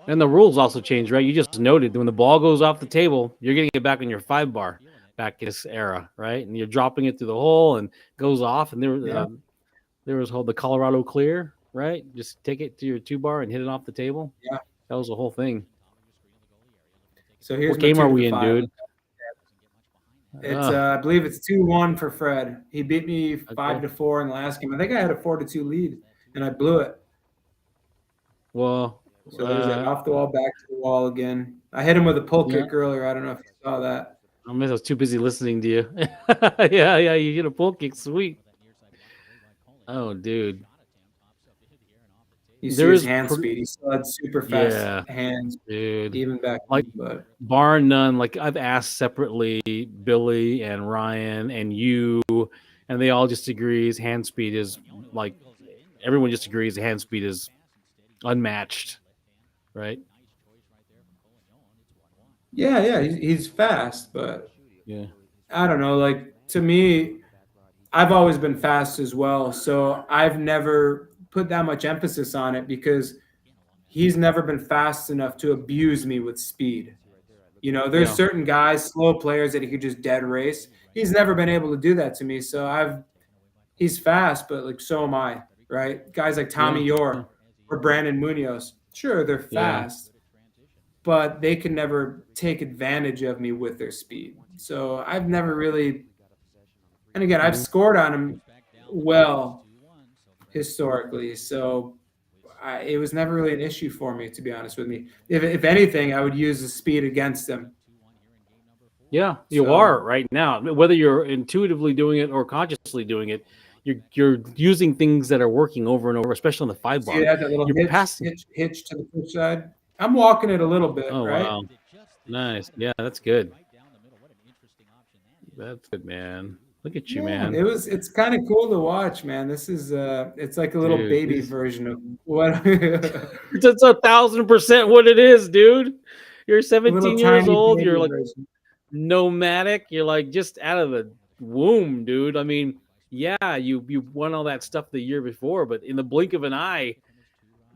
And the rules also changed, right? You just noted when the ball goes off the table, you're getting it back on your 5 bar back in this era, right? And you're dropping it through the hole and goes off. And Yeah, there was called the Colorado Clear, right? Just take it to your 2 bar and hit it off the table. yeah. That was the whole thing. So here's What my game 2 are to the we in, 5. dude? It's Uh, I believe it's 2-1 for Fred. He beat me okay. 5-4 in the last game. I think I had a 4-2 lead, and I blew it. Well, So there's that off the wall, back to the wall again. I hit him with a pull yeah. kick earlier. I don't know if you saw that. I was too busy listening to you. Yeah, yeah. You get a pull kick, sweet. Oh, dude. You see There his is, hand speed. He still had super fast yeah, hands dude. even back Like, then. But bar none, like I've asked separately Billy and Ryan and you, and they all just agree his hand speed is like everyone just agrees the hand speed is unmatched, right? yeah, he's fast. But Yeah, I don't know. Like to me, I've always been fast as well. So I've never put that much emphasis on it because he's never been fast enough to abuse me with speed. There's yeah. certain guys, slow players that he could just dead race. He's never been able to do that to me. So he's fast, but like so am I, right? Guys like Yeah, Tommy yeah, Orr or Brandon Munoz, sure they're yeah. fast, but they can never take advantage of me with their speed. So I've never really, and again, I've Mhm. scored on him well historically. So it was never really an issue for me, to be honest with me. If anything, I would use the speed against him. Yeah, you So are right now. Whether you're intuitively doing it or consciously doing it, you're using things that are working over and over, especially on the five see, it bar. had that little You're passing. hitch to the push side. I'm walking it a little bit, Oh right? wow, nice. Yeah, that's good. That's good, man. Look at you, Yeah, man. it's kind of cool to watch, man. This is it's like a little Dude, baby this version of what it's 1,000% what it is, dude. You're a little 17 years tiny old. You're baby like version. nomadic. You're like just out of the womb, dude. I mean, yeah, you won all that stuff the year before, but in the blink of an eye,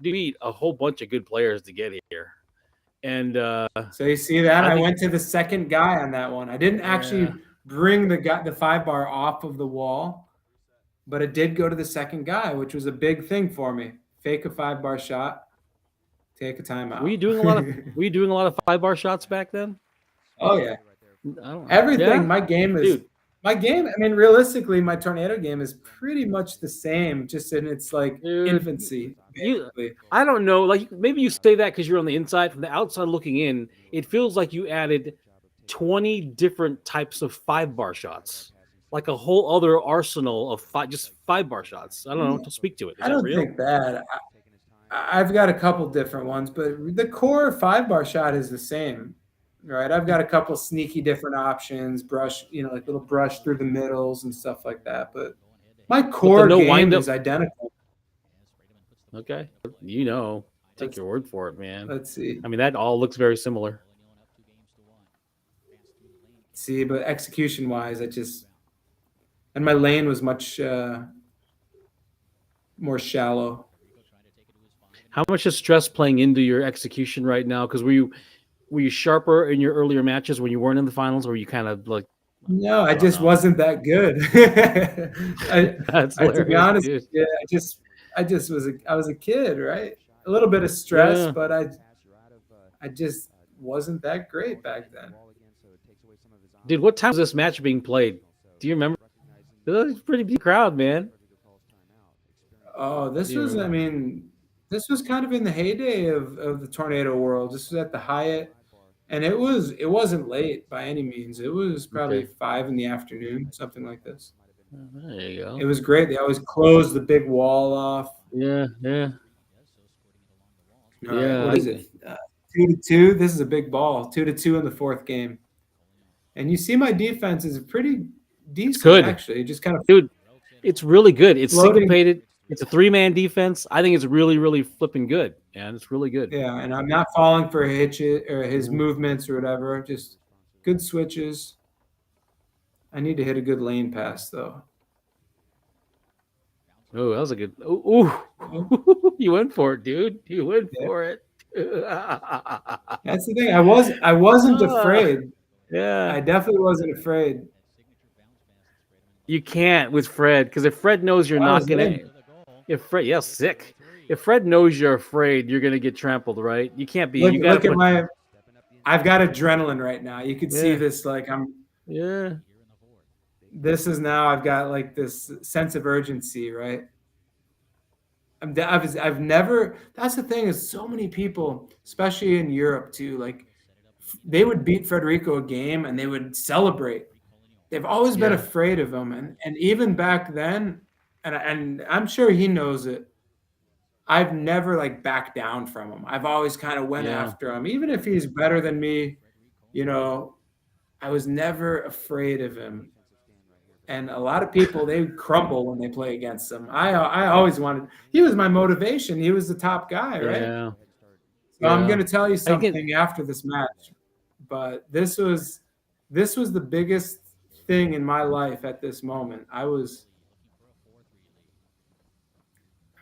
you meet a whole bunch of good players to get here. And So you see that? I I think, went to the second guy on that one. I didn't yeah, actually bring the 5 bar off of the wall, but it did go to the second guy, which was a big thing for me. Fake a 5 bar shot, take a were you timeout. doing a lot of were you doing a lot of five bar shots back then? Oh yeah. I don't know. Everything. Yeah, My game. I mean, realistically, my tornado game is pretty much the same, just in its like dude, infancy, you. basically. I don't know. Like maybe you say that because you're on the inside. From the outside looking in, it feels like you added 20 different types of five bar shots, like a whole other arsenal of just five bar shots. I don't know. To speak to it, is I that don't real? think that. I've got a couple different ones, but the core 5 bar shot is the same, right? I've got a couple sneaky different options, brush, like little brush through the middles and stuff like that. But my But the core no game wind up. is identical. Okay, take Let's, your word for it, man. let's see. I mean, that all looks very similar. See, but execution wise, and my lane was much more shallow. How much is stress playing into your execution right now? Because were you sharper in your earlier matches when you weren't in the finals, or were you kind of like, No, I I don't just know? wasn't that good. That's To be hilarious, honest, dude. yeah, I was a kid, right? A little bit of stress, Yeah, but I just wasn't that great back then. dude. What time was this match being played? Do you remember? It was a pretty big crowd, man. Oh, Do you I remember? mean, this was kind of in the heyday of the tornado world. This was at the Hyatt, and it wasn't late by any means. It was probably Okay, 5 in the afternoon, something like this. there you It go. was great. They always closed the big wall off. Yeah, yeah, All right, yeah. what is it? 2-2. This is a big ball. 2-2 in the fourth game. And you see my defense is pretty It's decent, good, actually. Just kind of dude. It's really good. It's floating. syncopated. It's a three-man defense. I think it's really, really flipping good, and it's really good. Yeah, and I'm not falling for hitches or his Mhm. movements or whatever. Just good switches. I need to hit a good lane pass, though. Oh, that was a good. Oh, Ooh. You went for it, dude. You went yeah. for it. That's the thing. I wasn't Ah, afraid. yeah. I definitely wasn't afraid. You can't with Fred because if Fred knows you're I not was gonna, in. if Fred, yeah, sick. If Fred knows you're afraid, you're gonna get trampled, right? You can't be. Look, You got to look at put. my. I've got adrenaline right now. You could see Yeah, this. Like I'm. yeah, This is now. I've got like this sense of urgency, right? I've never. That's the thing is so many people, especially in Europe too. Like they would beat Federico a game and they would celebrate. They've always been yeah, afraid of him, and even back then, and I'm sure he knows it. I've never like backed down from him. I've always kind of went yeah, after him, even if he's better than me. You know, I was never afraid of him. And a lot of people they crumble when they play against him. I always wanted. He was my motivation. He was the top guy, right? yeah, So I'm going yeah. to tell you I get. something after this match, but this was the biggest thing in my life at this moment. I'm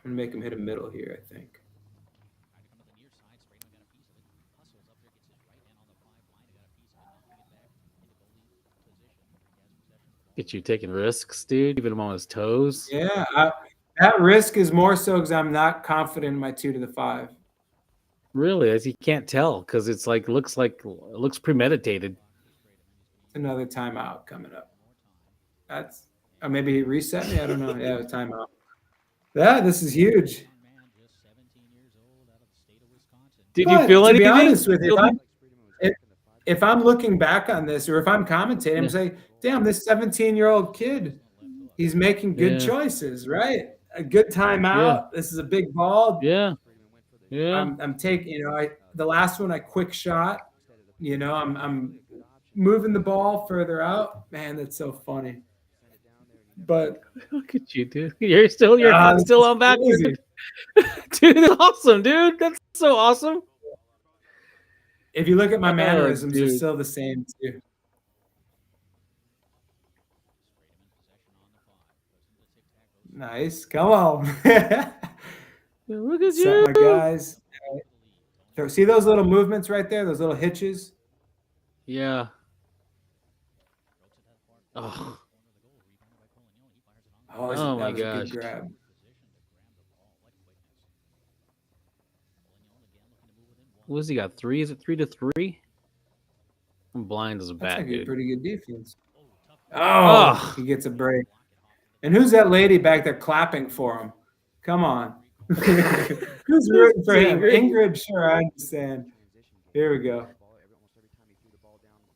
gonna make him hit a middle here, I think. Get you taking risks, dude. Keeping him on his toes. Yeah, that risk is more so because I'm not confident in my 2 to the 5. Really, as you can't tell because it's like it looks premeditated. Another timeout coming up. That's or maybe he reset me. I don't know. Yeah, timeout. Yeah, this is huge. Did you But feel to be anything? honest with you, Feel if I'm looking back on this, or if I'm commentating, I'm Yeah. saying, damn, this 17-year-old kid, he's making good Yeah. choices, right? A good Yeah. timeout. This is a big ball. Yeah. Yeah. I'm taking, the last one I quick shot, I'm moving the ball further out. Man, that's so funny. But Look at you, dude. Your foot's this still is on back, crazy. dude. That's awesome, dude. That's so awesome. If you look at my Oh, mannerisms, they're dude. still the same too. Nice. Come on. Look at Set my you. guys. See those little movements right there? Those little hitches? Yeah. Oh. Oh, Oh that my was a good gosh. grab. What has he got? 3? Is it 3-3? I'm blind as a That's bat, actually a dude. pretty good defense. Oh, Oh. he gets a break. And who's that lady back there clapping for him? Come on. Who's rooting for him? Ingrid, sure, I understand. Here we go.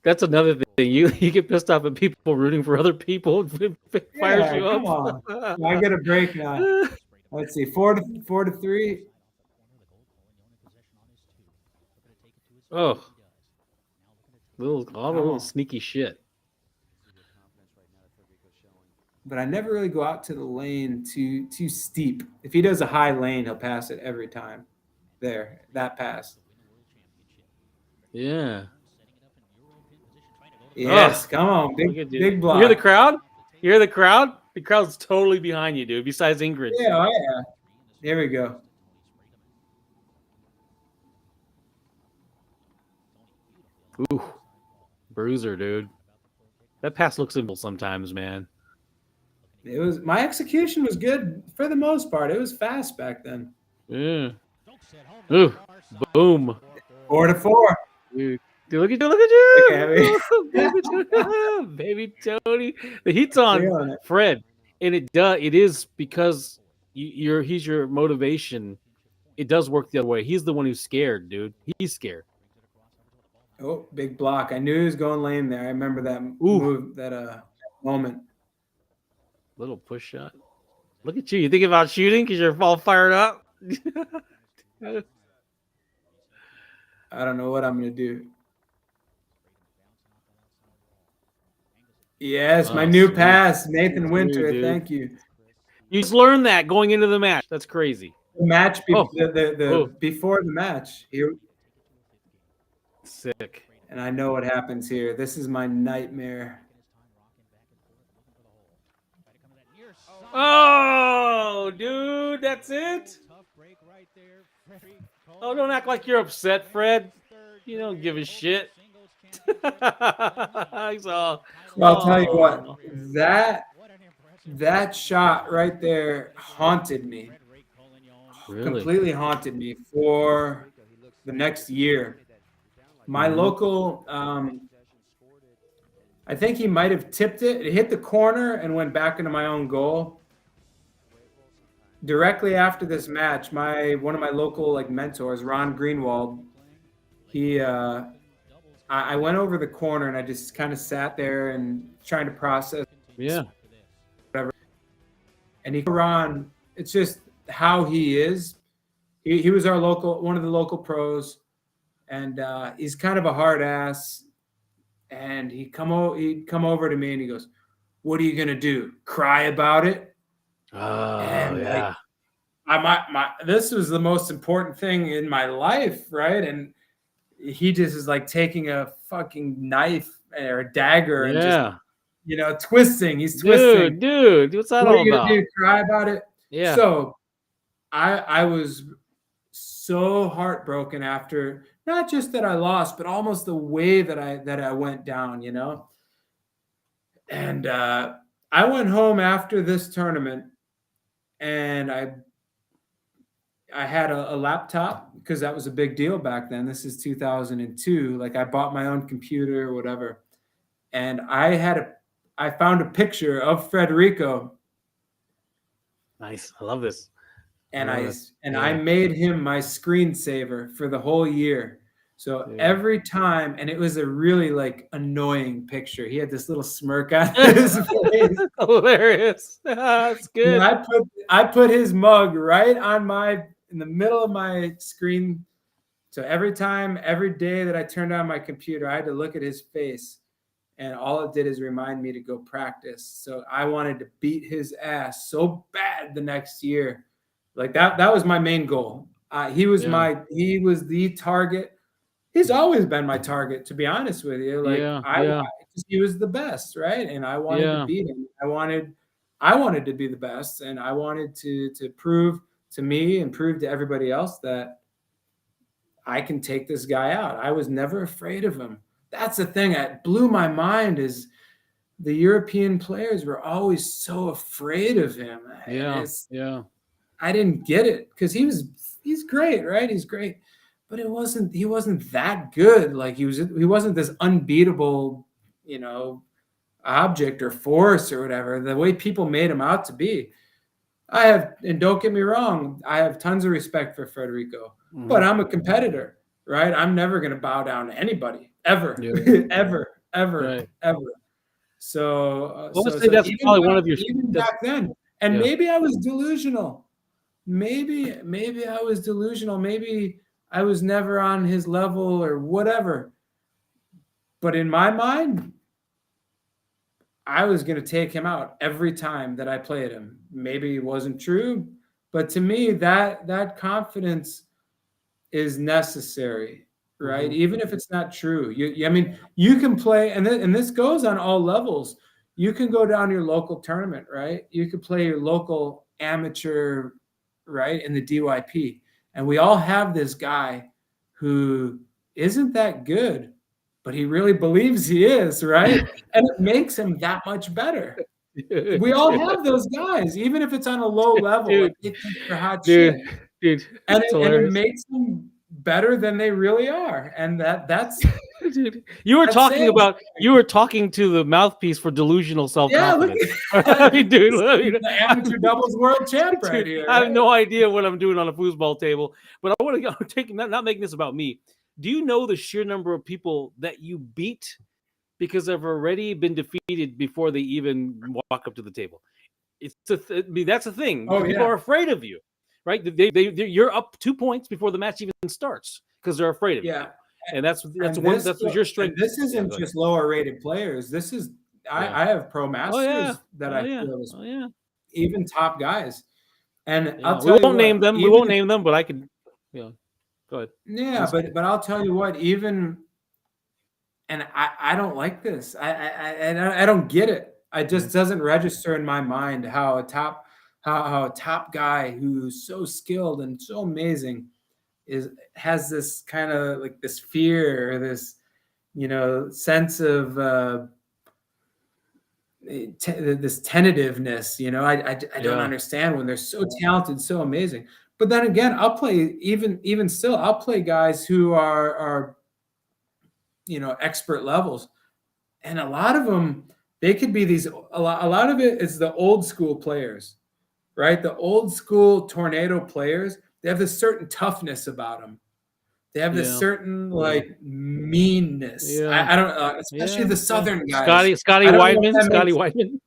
That's another thing. You get pissed off at people rooting for other people. It fires you Come up. on. I get a break now. Let's see. 4-3. Oh. Little sneaky shit. But I never really go out to the lane too steep. If he does a high lane, he'll pass it every time. There, that pass. Yeah. Yes, come on, big block. You hear the crowd? You hear the crowd? The crowd's totally behind you, dude. Besides Ingrid. Yeah, oh yeah. There we go. Ooh, bruiser, dude. That pass looks simple sometimes, man. My execution was good for the most part. It was fast back then. Yeah. Ooh, boom. 4-4. Dude, look at you. Look at me. Baby Tony. The heat's on Fred. And it is because he's your motivation. It does work the other way. He's the one who's scared, dude. He's scared. Oh, big block. I knew he was going lane there. I remember that move, that moment. Little push shot. Look at you. You thinking about shooting because you're all fired up? I don't know what I'm going to do. Yes, my new pass, Nathan Winter. Dude. Thank you. You just learned that going into the match. That's crazy. The match before the match. Sick. And I know what happens here. This is my nightmare. Oh, dude, that's it? Oh, don't act like you're upset, Fred. You don't give a shit. I'll tell you what, that shot right there haunted me. Really? Completely haunted me for the next year. My local, I think he might have tipped it. It hit the corner and went back into my own goal. Directly after this match, one of my local mentors, Ron Greenwald, I went over the corner and I just kind of sat there and trying to process. Yeah. Whatever. And Ron, it's just how he is. He was one of the local pros, and he's kind of a hard ass. And he'd come over to me and he goes, "What are you gonna do? Cry about it?" Oh, and yeah. This was the most important thing in my life, right? And he just is taking a fucking knife or a dagger and just, twisting. He's twisting. Dude, what's that all about? Do? Cry about it? Yeah. So I was so heartbroken after, not just that I lost, but almost the way that I went down, And I went home after this tournament, and I had a laptop because that was a big deal back then. This is 2002. I bought my own computer or whatever, and I found a picture of Federico. Nice. I love this. And I made him my screensaver for the whole year. So Yeah. every time, and it was a really like annoying picture. He had this little smirk on his face. Hilarious. That's good. And I put his mug right on in the middle of my screen. So every day that I turned on my computer, I had to look at his face, and all it did is remind me to go practice. So I wanted to beat his ass so bad the next year. Like that was my main goal. He was the target. He's always been my target, to be honest with you. Like he was the best, right? And I wanted to beat him. I wanted to be the best, and I wanted to prove to me and prove to everybody else that I can take this guy out. I was never afraid of him. That's the thing that blew my mind, is the European players were always so afraid of him. I didn't get it, because he's great, right? He's great. But he wasn't that good. Like he wasn't this unbeatable, object or force or whatever, the way people made him out to be. And don't get me wrong, I have tons of respect for Federico, but I'm a competitor, right? I'm never going to bow down to anybody ever, ever. So, that's probably one of your even back then. And maybe I was delusional. Maybe I was delusional. Maybe I was never on his level or whatever. But in my mind, I was going to take him out every time that I played him. Maybe it wasn't true, but to me, that confidence is necessary, right? Even if it's not true. You can play, and this goes on all levels. You can go down your local tournament, right? You could play your local amateur, right, in the DYP. And we all have this guy who isn't that good, but he really believes he is, right? And it makes him that much better. We all have those guys, even if it's on a low level. Dude, like they think they're hot shit. Dude, and it makes them better than they really are. And that's dude, you were talking to the mouthpiece for delusional self-confidence. Yeah, dude, the amateur doubles world champ right here. I have no idea what I'm doing on a foosball table, but I want to take not making this about me. Do you know the sheer number of people that you beat because they've already been defeated before they even walk up to the table? That's a thing. People are afraid of you, right? You're up 2 points before the match even starts because they're afraid of you. And that's your strength. This isn't just lower rated players. This is I have pro masters that I feel even top guys. And I'll tell you, we won't name them, but I can. Go ahead. Yeah, but I'll tell you what. And I don't like this. I don't get it. It just doesn't register in my mind how a top guy who's so skilled and so amazing has this kind of like this fear or this sense of this tentativeness. I don't understand when they're so talented, so amazing. But then again, I'll play even still. I'll play guys who are expert levels, and a lot of them, they could be these. A lot of it is the old school players, right? The old school tornado players. They have this certain toughness about them. They have this certain like meanness. I don't, especially the Southern guys. Scotty Weidman.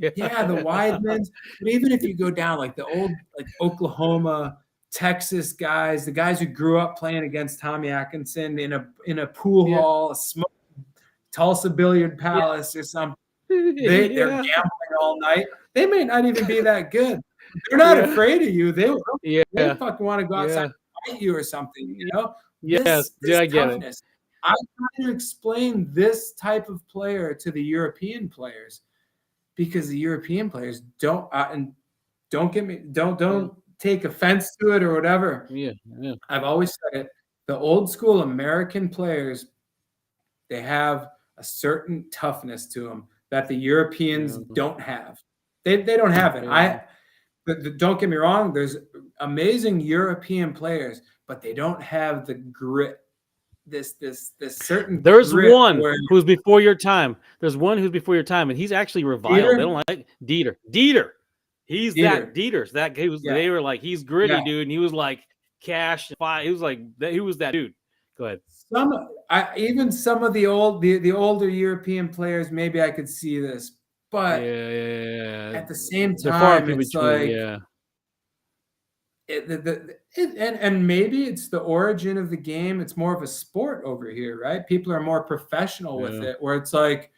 The Weidmans. But even if you go down like the old like Oklahoma, Texas guys, the guys who grew up playing against Tommy Atkinson in a pool hall, a smoke, Tulsa Billiard Palace or something. They're gambling all night. They may not even be that good. They're not afraid of you. They fucking want to go outside and fight you or something. This I get toughness. I'm trying to explain this type of player to the European players. Because the European players don't take offense to it or whatever. I've always said it. The old school American players, they have a certain toughness to them that the Europeans don't have. They don't have it. But don't get me wrong. There's amazing European players, but they don't have the grit. This certain. There's one who's before your time. And he's actually reviled. They don't like Dieter. He's that Dieter's that guy. They were like, he's gritty, dude, and he was like cash. He was that dude Go ahead. Even some of the older European players, maybe I could see this, but Yeah. at the same They're far and time, few it's between. like Yeah. and maybe it's the origin of the game. It's more of a sport over here, right? People are more professional with Yeah. it, where it's like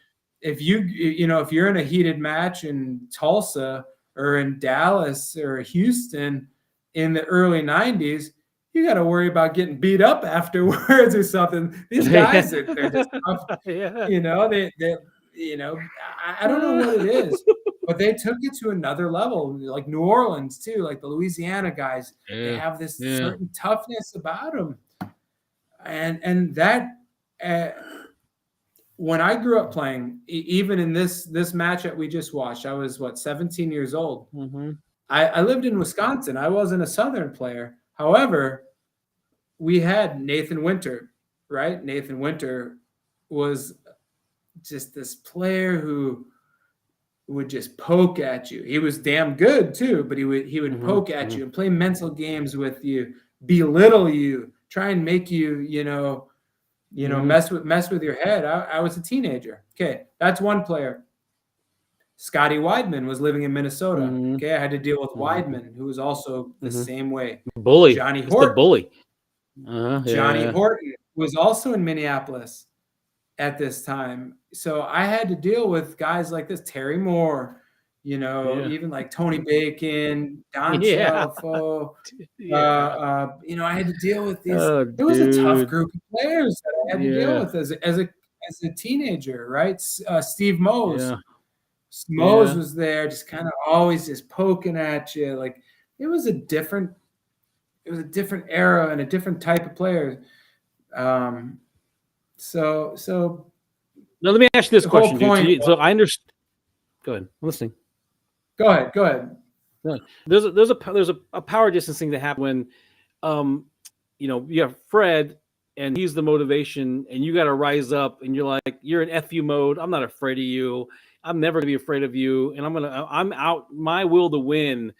if if you're in a heated match in Tulsa or in Dallas or Houston in the early 90s, you got to worry about getting beat up afterwards or something. These guys they're just tough, Yeah. they I don't know what it is, but they took it to another level, like New Orleans too, like the Louisiana guys. They Yeah. have this Yeah. certain toughness about them, and that uh, when I grew up playing, even in this match that we just watched, I was 17 years old. Mm-hmm. I lived in Wisconsin. I wasn't a Southern player. However, we had Nathan Winter, right? Nathan Winter was just this player who would just poke at you. He was damn good too, but he would Mm-hmm. poke at you and play mental games with you, belittle you, try and make you, mess with your head. I was a teenager. Okay, that's one player. Scotty Weidman was living in Minnesota. Mm-hmm. Okay, I had to deal with Mm-hmm. Weidman, who was also the Mm-hmm. same way. Bully. Johnny Just a Horton. bully. Johnny Yeah. Horton was also in Minneapolis at this time. So I had to deal with guys like this, Terry Moore, Yeah. even like Tony Bacon, Don Yeah. Chalfo. Yeah. I had to deal with these. Oh, It was a tough dude. group of players that I had to deal Yeah. with as a teenager, right? Steve Mose. Yeah. Mose Yeah. was there, just kind of always just poking at you. Like it was a different era and a different type of player. So Now let me ask you this the whole question, dude. point. So I understand. Go ahead. I'm listening. Go ahead. No, there's a power distancing that happens when, you have Fred and he's the motivation, and you got to rise up, and you're like, you're in FU mode. I'm not afraid of you. I'm never gonna be afraid of you, and I'm out. My will to win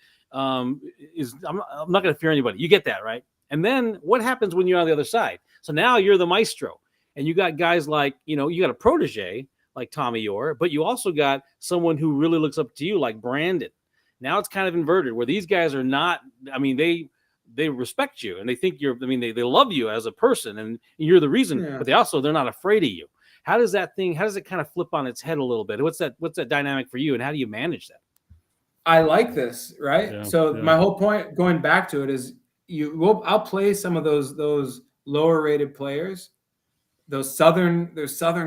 is I'm not gonna fear anybody. You get that, right? And then what happens when you're on the other side? So now you're the maestro, and you got guys like, you got a protege like Tommy Orr, but you also got someone who really looks up to you like Brandon. Now it's kind of inverted where these guys are not, they respect you and they think they love you as a person and you're the reason, Yeah. but they're not afraid of you. How does it kind of flip on its head a little bit? What's that dynamic for you, and how do you manage that? I like this, right? Yeah, So yeah. my whole point going back to it is I'll play some of those lower rated players, those southern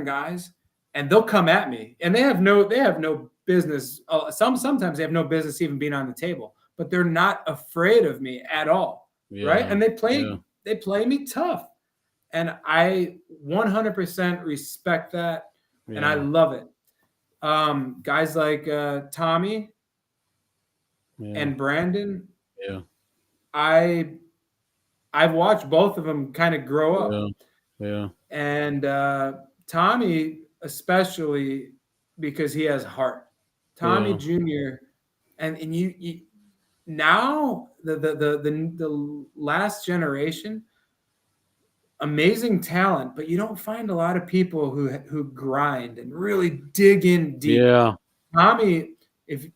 guys, and they'll come at me and they have no business. Sometimes they have no business even being on the table, but they're not afraid of me at all, right? And they play me tough, and I 100% respect that, and I love it. Guys like Tommy and Brandon, I've watched both of them kind of grow up. And Tommy, especially because he has heart. Tommy Jr. and you now the last generation, amazing talent, but you don't find a lot of people who grind and really dig in deep. Yeah. Tommy, if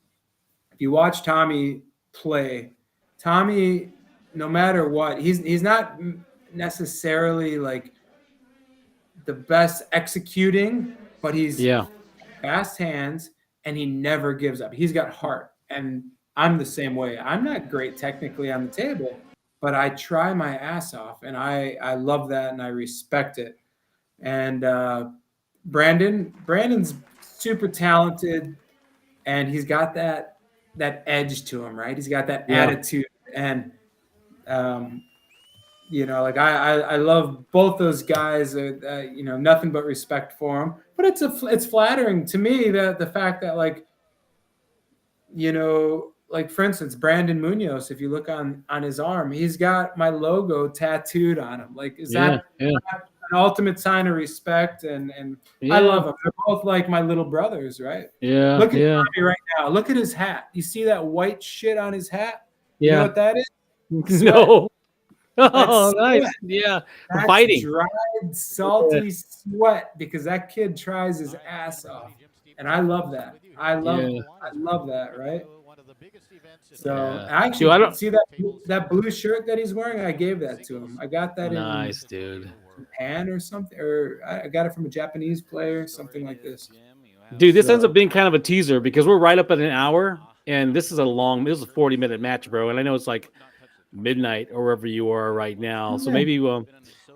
you watch Tommy play, Tommy, no matter what, he's not necessarily like the best executing, but he's fast hands and he never gives up. He's got heart, and I'm the same way. I'm not great technically on the table, but I try my ass off, and I love that and I respect it. And Brandon's super talented, and he's got that edge to him, right? He's got that attitude, and like I love both those guys. Nothing but respect for them. But it's flattering to me that the fact that like for instance, Brandon Munoz, if you look on his arm, he's got my logo tattooed on him. Like, is that an ultimate sign of respect? And I love them. They're both like my little brothers, right? Yeah. Look at Tommy right now. Look at his hat. You see that white shit on his hat? You know what that is? No. That Oh, nice. sweat. Yeah, from That's fighting. dried, Yeah. salty sweat because that kid tries his ass off. And I love that. Yeah. I love that, right? So Yeah. I Dude, I actually don't. see that blue shirt that he's wearing. I gave that to him. I got that in Nice, dude. Japan or something, or I got it from a Japanese player, something like this. Dude, this ends up So being kind of a teaser because we're right up at an hour, and this is a 40-minute match, bro. And I know it's like midnight or wherever you are right now. So yeah, maybe,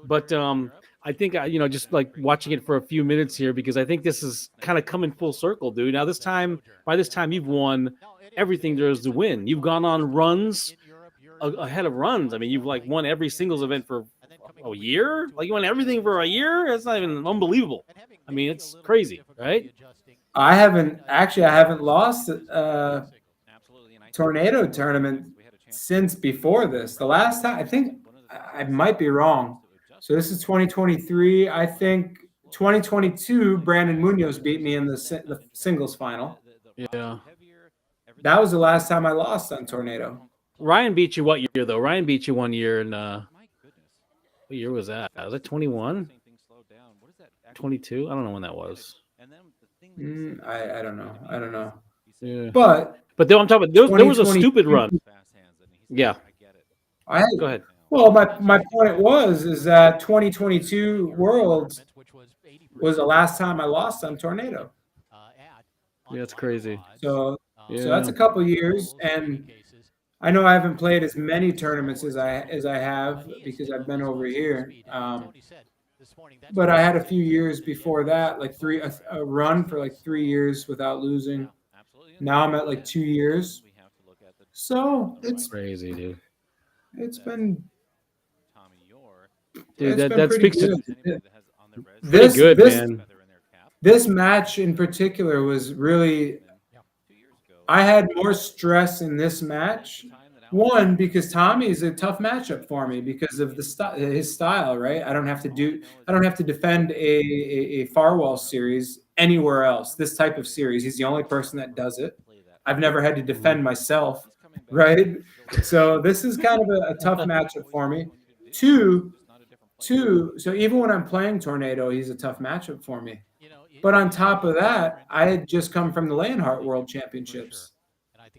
but I think just like watching it for a few minutes here because I think this is kind of coming full circle, dude. Now by this time, you've won everything there is to win. You've gone on runs ahead of runs. I mean, you've like won every singles event for a year. Like you won everything for a year. It's not even unbelievable. I mean, it's crazy, right? I haven't lost a tornado tournament since before this. The last time, I think I might be wrong. So this is 2023. I think 2022, Brandon Munoz beat me in the singles final. Yeah. That was the last time I lost on Tornado. Ryan beat you what year though? Ryan beat you one year in what year was that? Was it 21? 22? I don't know when that was. I don't know. I don't know. Yeah. But But then I'm talking about there was a 2020, stupid run. Yeah. I Go ahead. well, my point is that 2022 Worlds was the last time I lost on Tornado. Yeah, it's crazy. So Yeah. that's a couple years, and I know I haven't played as many tournaments as I have because I've been over here. But I had a few years before that, like a run for like 3 years without losing. Now I'm at like 2 years. So Crazy, dude. it's been Dude, it's been that pretty speaks to good. pretty This good, this man. this match in particular was really I had more stress in this match. One, because Tommy is a tough matchup for me because of his style, right? I don't have to defend a Farwell series anywhere else. This type of series, he's the only person that does it. I've never had to defend myself, right? So this is kind of a tough matchup for me. Two, so even when I'm playing Tornado, he's a tough matchup for me. But on top of that, I had just come from the Leonhardt World Championships,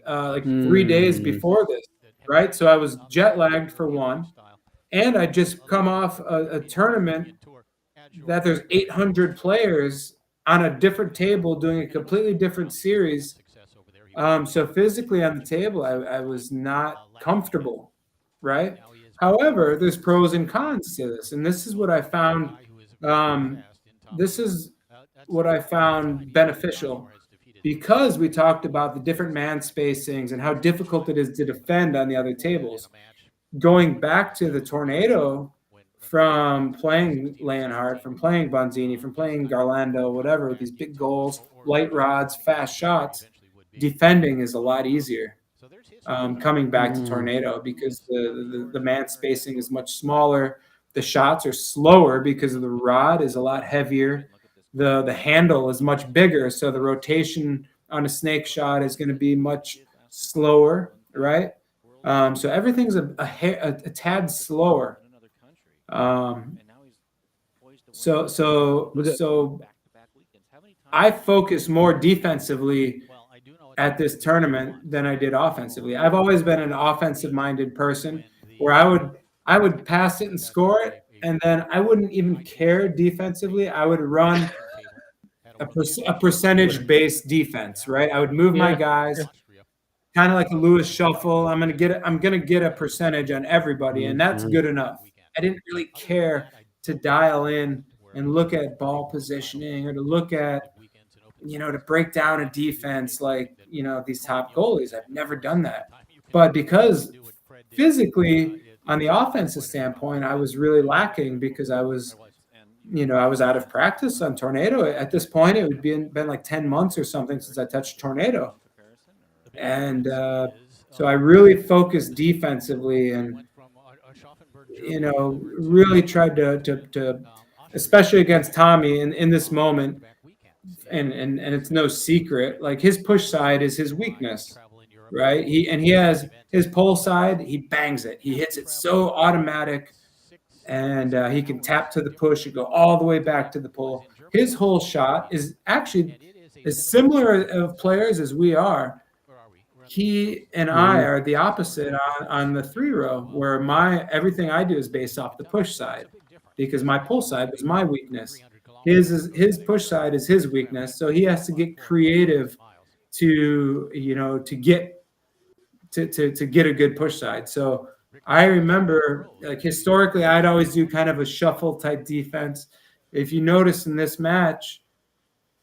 like 3 days before this, right? So I was jet lagged for one, and I just come off a tournament that there's 800 players on a different table doing a completely different series. So physically on the table, I was not comfortable, right? However, there's pros and cons to this, and this is what I found. This is what I found beneficial because we talked about the different man spacings and how difficult it is to defend on the other tables. Going back to the Tornado from playing Leonhardt, from playing Bonzini, from playing Garlando, whatever, with these big goals, light rods, fast shots, defending is a lot easier. Coming back to Tornado because the man spacing is much smaller. The shots are slower because of the rod is a lot heavier. The handle is much bigger, so the rotation on a snake shot is going to be much slower, right? So everything's a tad slower. So I focus more defensively at this tournament than I did offensively. I've always been an offensive-minded person where I would pass it and score it, and then I wouldn't even care defensively. I would run a percentage-based defense, right? I would move my guys, kind of like a Lewis shuffle. I'm gonna get a percentage on everybody, and that's good enough. I didn't really care to dial in and look at ball positioning or to look at to break down a defense like these top goalies. I've never done that, but because physically on the offensive standpoint, I was really lacking because I was out of practice on Tornado. At this point, it would been like 10 months or something since I touched Tornado. And so I really focused defensively and, really tried to especially against Tommy in this moment. And it's no secret, like his push side is his weakness. right? He has his pull side. He bangs it. He hits it so automatic, and he can tap to the push and go all the way back to the pull. His whole shot is actually as similar of players as we are. He and I are the opposite on the 3-row, where everything I do is based off the push side, because my pull side was my weakness. His push side is his weakness, so he has to get creative to get a good push side. So I remember, like, historically, I'd always do kind of a shuffle type defense. If you notice in this match,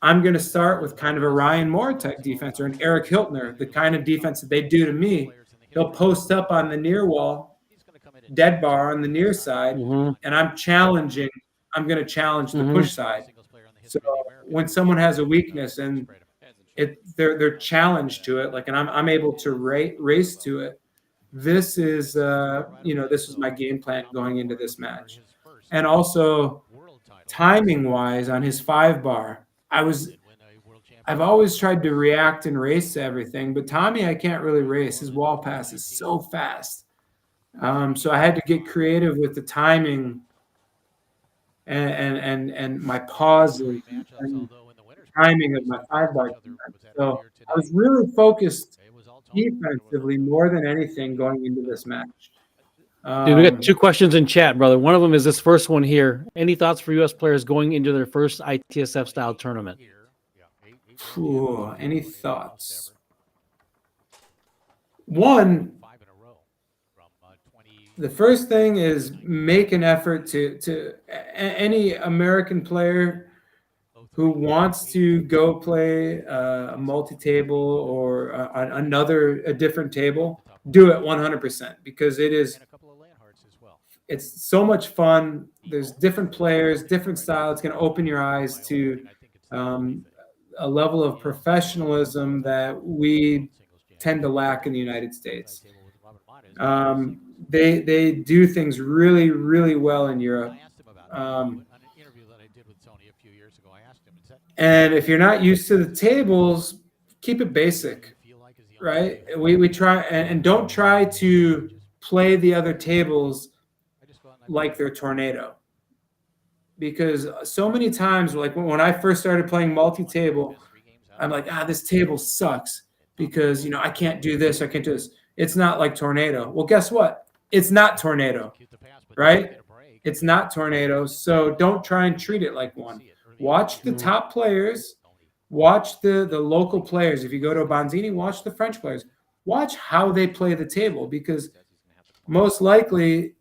I'm going to start with kind of a Ryan Moore type defense, or an Eric Hiltner, the kind of defense that they do to me. He'll post up on the near wall, dead bar on the near side, and I'm going to challenge the push side. So when someone has a weakness and they're challenged to it, like, and I'm able to race to it, this is this was my game plan going into this match. And also, timing wise, on his 5-bar, I've always tried to react and race to everything, but Tommy, I can't really race. His wall pass is so fast. So I had to get creative with the timing and my pauses and timing of my 5-bar defense. So I was really focused defensively more than anything going into this match. Dude, we got 2 questions in chat, brother. One of them is this first one here. Any thoughts for U.S. players going into their first ITSF style tournament? Any thoughts? One, the first thing is make an effort to any American player who wants to go play a multi-table or a different table, do it 100%, because it's so much fun. There's different players, different style. It's going to open your eyes to a level of professionalism that we tend to lack in the United States. They do things really, really well in Europe. And if you're not used to the tables, keep it basic, right? We try and don't try to play the other tables like they're Tornado. Because so many times, like when I first started playing multi-table, I'm like, this table sucks because, I can't do this, I can't do this. It's not like Tornado. Well, guess what? It's not Tornado, right? It's not Tornado. So don't try and treat it like one. Watch the top players. Watch the local players. If you go to a Bonzini, watch the French players. Watch how they play the table, because most likely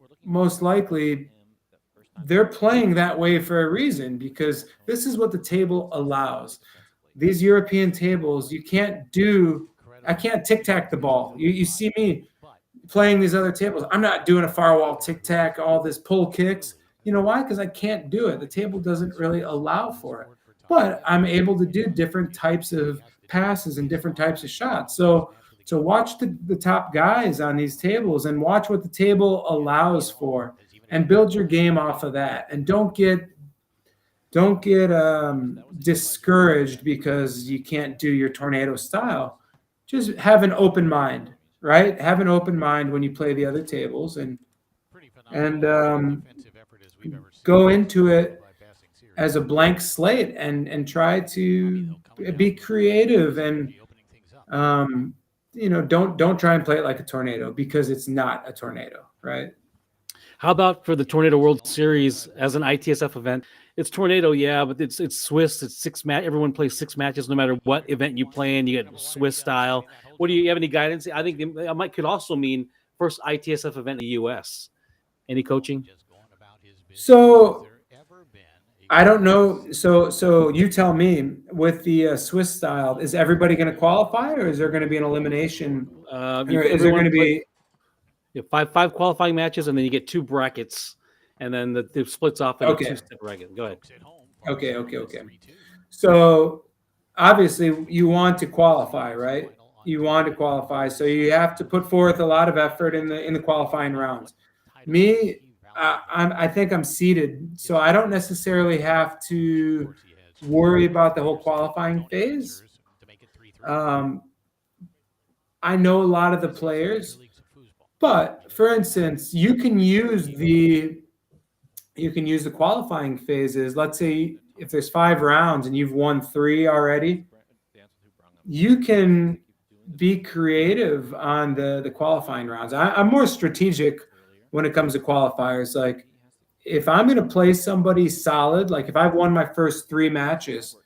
they're playing that way for a reason, because this is what the table allows. These European tables, I can't tic-tac the ball. You see me playing these other tables. I'm not doing a far wall tic-tac, all this pull kicks. You know why? Because I can't do it. The table doesn't really allow for it. But I'm able to do different types of passes and different types of shots. So watch the top guys on these tables and watch what the table allows for, and build your game off of that. And don't get discouraged because you can't do your Tornado style. Just have an open mind, right? Have an open mind when you play the other tables, and go into it as a blank slate and try to be creative, and don't try and play it like a Tornado, because it's not a Tornado, right? How about for the Tornado World Series as an ITSF event? It's Tornado, yeah, but it's Swiss. It's 6 match. Everyone plays 6 matches, no matter what event you play in. You get Swiss style. What do you have any guidance? I think it could also mean first ITSF event in the U.S. Any coaching? So I don't know. So you tell me, with the Swiss style, is everybody going to qualify, or is there going to be an elimination? Is there going to be five qualifying matches, and then you get 2 brackets, and then it splits off into 2-step bracket. Go ahead. Okay. So obviously you want to qualify, right? You want to qualify, so you have to put forth a lot of effort in the qualifying rounds. Me, I think I'm seeded, so I don't necessarily have to worry about the whole qualifying phase. I know a lot of the players, but for instance, you can use the qualifying phases. Let's say if there's 5 rounds and you've won 3 already, you can be creative on the qualifying rounds. I'm more strategic when it comes to qualifiers. Like if I'm going to play somebody solid, like if I've won my first 3 matches,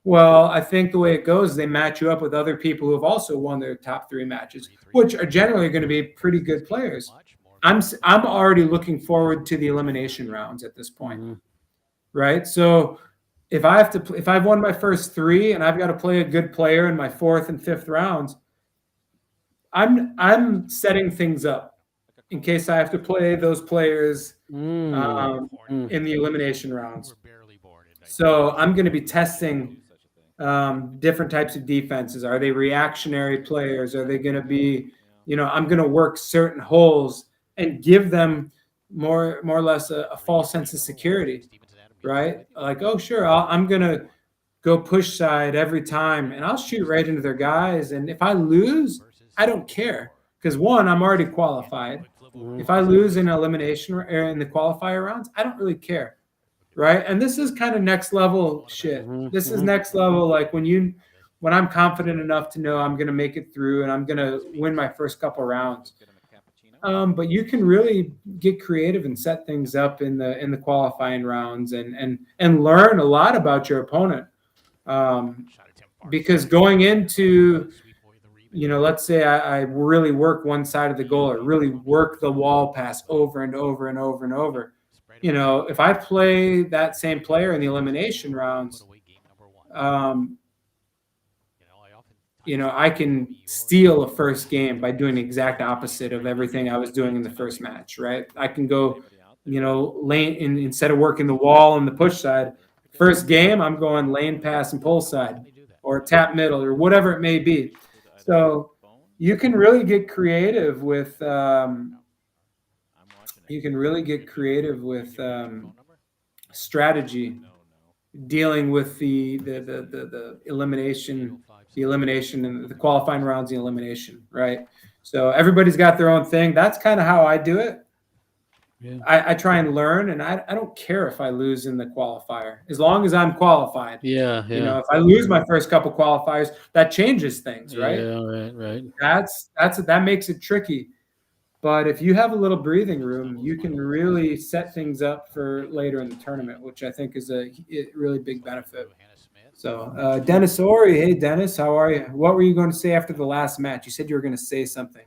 well, I think the way it goes, they match you up with other people who have also won their top 3 matches, which are generally going to be pretty good players. I'm already looking forward to the elimination rounds at this point, right? So if I've won my first 3 and I've got to play a good player in my 4th and 5th rounds, I'm setting things up in case I have to play those players in the elimination rounds. So I'm going to be testing different types of defenses. Are they reactionary players? Are they going to be, I'm going to work certain holes and give them more or less a false sense of security, right? Like, oh, sure, I'm going to go push side every time and I'll shoot right into their guys. And if I lose, I don't care because one, I'm already qualified. If I lose in elimination or in the qualifier rounds, I don't really care. Right. And this is kind of next level shit. This is next level. Like when I'm confident enough to know I'm going to make it through and I'm going to win my first couple rounds. But you can really get creative and set things up in the qualifying rounds and learn a lot about your opponent. Because going into, let's say I really work one side of the goal or really work the wall pass over and over and over and over. If I play that same player in the elimination rounds, I can steal a first game by doing the exact opposite of everything I was doing in the first match, right? I can go, lane instead of working the wall and the push side. First game, I'm going lane pass and pull side or tap middle or whatever it may be. So you can really get creative with strategy, dealing with the elimination and the qualifying rounds, the elimination, right? So everybody's got their own thing. That's kind of how I do it. Yeah. I try and learn, and I don't care if I lose in the qualifier as long as I'm qualified. Yeah. If I lose my first couple qualifiers, that changes things, right? Yeah, right. That makes it tricky. But if you have a little breathing room, you can really set things up for later in the tournament, which I think is a really big benefit. So Dennis Ori, hey Dennis, how are you? What were you going to say after the last match? You said you were going to say something.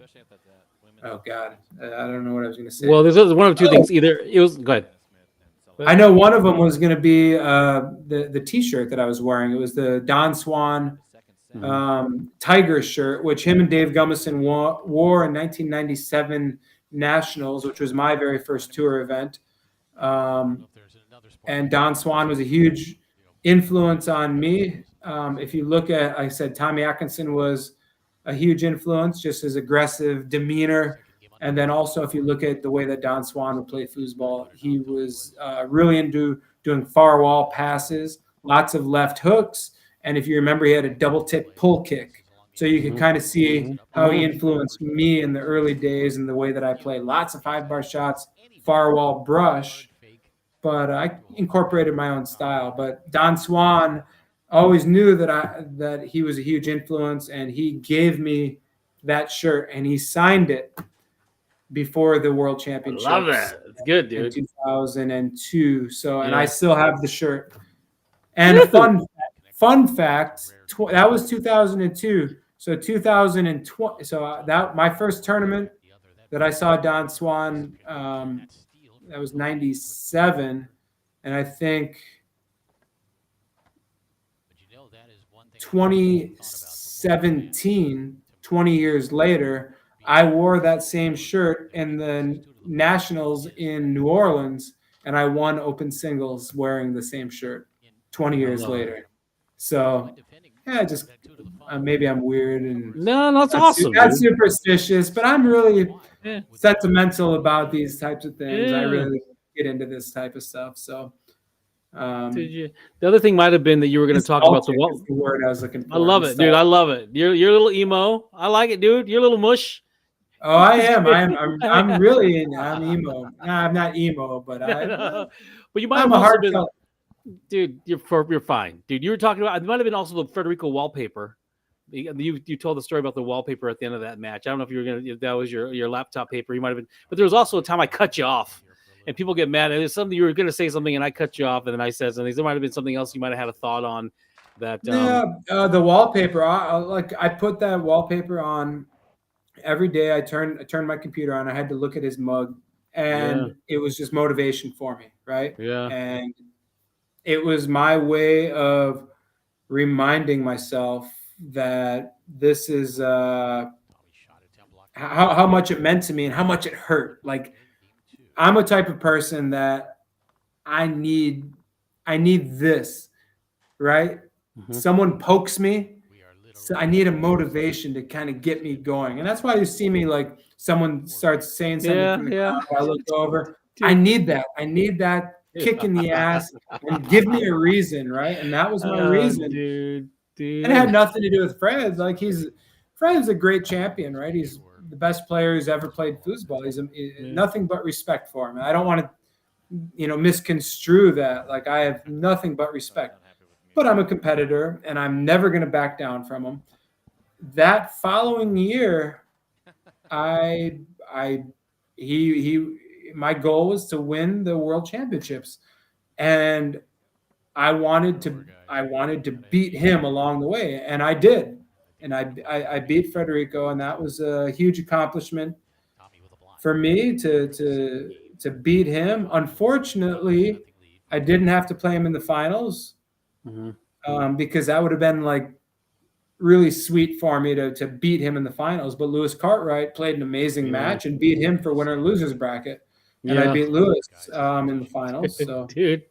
Oh God, I don't know what I was going to say. Well, there's one of two things. Either it was go ahead. I know one of them was going to be the T-shirt that I was wearing. It was the Don Swan Tiger shirt, which him and Dave Gummison wore in 1997 Nationals, which was my very first tour event. And Don Swan was a huge influence on me. If you look at, like I said, Tommy Atkinson was a huge influence, just his aggressive demeanor. And then also, if you look at the way that Don Swan would play foosball, he was really into doing far wall passes, lots of left hooks. And if you remember, he had a double tip pull kick. So you can kind of see how he influenced me in the early days and the way that I played. Lots of 5-bar shots, far wall brush. But I incorporated my own style. But Don Swan always knew that he was a huge influence, and he gave me that shirt, and he signed it before the World Championships. I love that. It's good, dude. In 2002. So, and I still have the shirt. And fun fact, that was 2002. So 2020. So that my first tournament that I saw Don Swan, that was 97, and I think 2017, 20 years later, I wore that same shirt in the Nationals in New Orleans, and I won open singles wearing the same shirt 20 years later. So, just maybe I'm weird and that's awesome. That's superstitious, but I'm really sentimental about these types of things. I really get into this type of stuff. So, The other thing might have been that you were going to talk about the Nostalgic is the word I was looking for. I love it, dude. I love it. You're a little emo. I like it, dude. You're a little mush. Oh, I am. I'm really I'm emo. Nah, I'm not emo, but But you might I'm have a also hard been, color. dude. You're fine, dude. You were talking about. It might have been also the Federico wallpaper. You told the story about the wallpaper at the end of that match. I don't know if you were gonna. If that was your laptop paper. You might have been. But there was also a time I cut you off, and people get mad. And it's something you were going to say something, and I cut you off, and then I said something. There might have been something else you might have had a thought on. That The wallpaper. I put that wallpaper on every day. I turned my computer on. I had to look at his mug, and it was just motivation for me, right? Yeah. And it was my way of reminding myself that this is how much it meant to me and how much it hurt. Like, I'm a type of person that I need this, right? Mm-hmm. Someone pokes me, so I need a motivation to kind of get me going. And that's why you see me, like, someone starts saying something from the crowd, I look over. Dude. I need that kick in the ass and give me a reason, right? And that was my reason. Dude. And it had nothing to do with Fred. Like, Fred's a great champion, right? He's the best player who's ever played foosball. He's nothing but respect for him. I don't want to, misconstrue that. Like, I have nothing but respect. But I'm a competitor, and I'm never going to back down from him. That following year, my goal was to win the World Championships, and I wanted to beat him along the way, and I did. And I beat Federico, and that was a huge accomplishment for me to beat him. Unfortunately, I didn't have to play him in the finals. Mm-hmm. Because that would have been like really sweet for me to beat him in the finals. But Lewis Cartwright played an amazing match and beat him for winner losers bracket. And I beat Lewis in the finals. So, dude,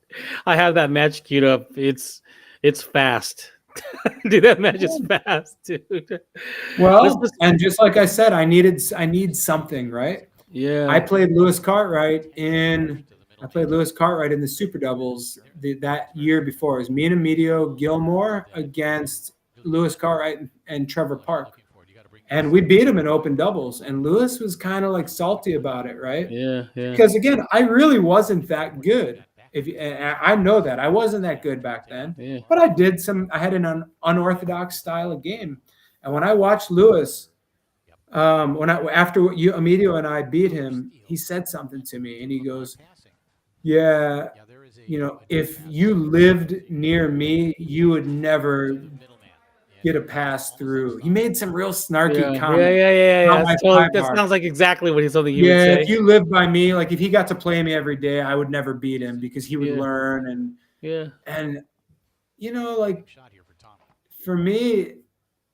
I have that match queued up. It's fast. Dude, that match is fast, dude. Well, and just like I said, I need something, right? Yeah. I played Lewis Cartwright in the Super Doubles that year before. It was me and Emilio Gilmore against Lewis Cartwright and Trevor Park. And we beat him in open doubles. And Lewis was kind of like salty about it, right? Yeah. Because, again, I really wasn't that good. I know that. I wasn't that good back then. Yeah. But I had an unorthodox style of game. And when I watched Lewis, after Emilio and I beat him, he said something to me. And he goes, yeah, if you lived near me, you would never get a pass through. He made some real snarky comments. Yeah. That sounds like exactly something he would say. If you lived by me, like if he got to play me every day, I would never beat him because he would learn. And like, for me,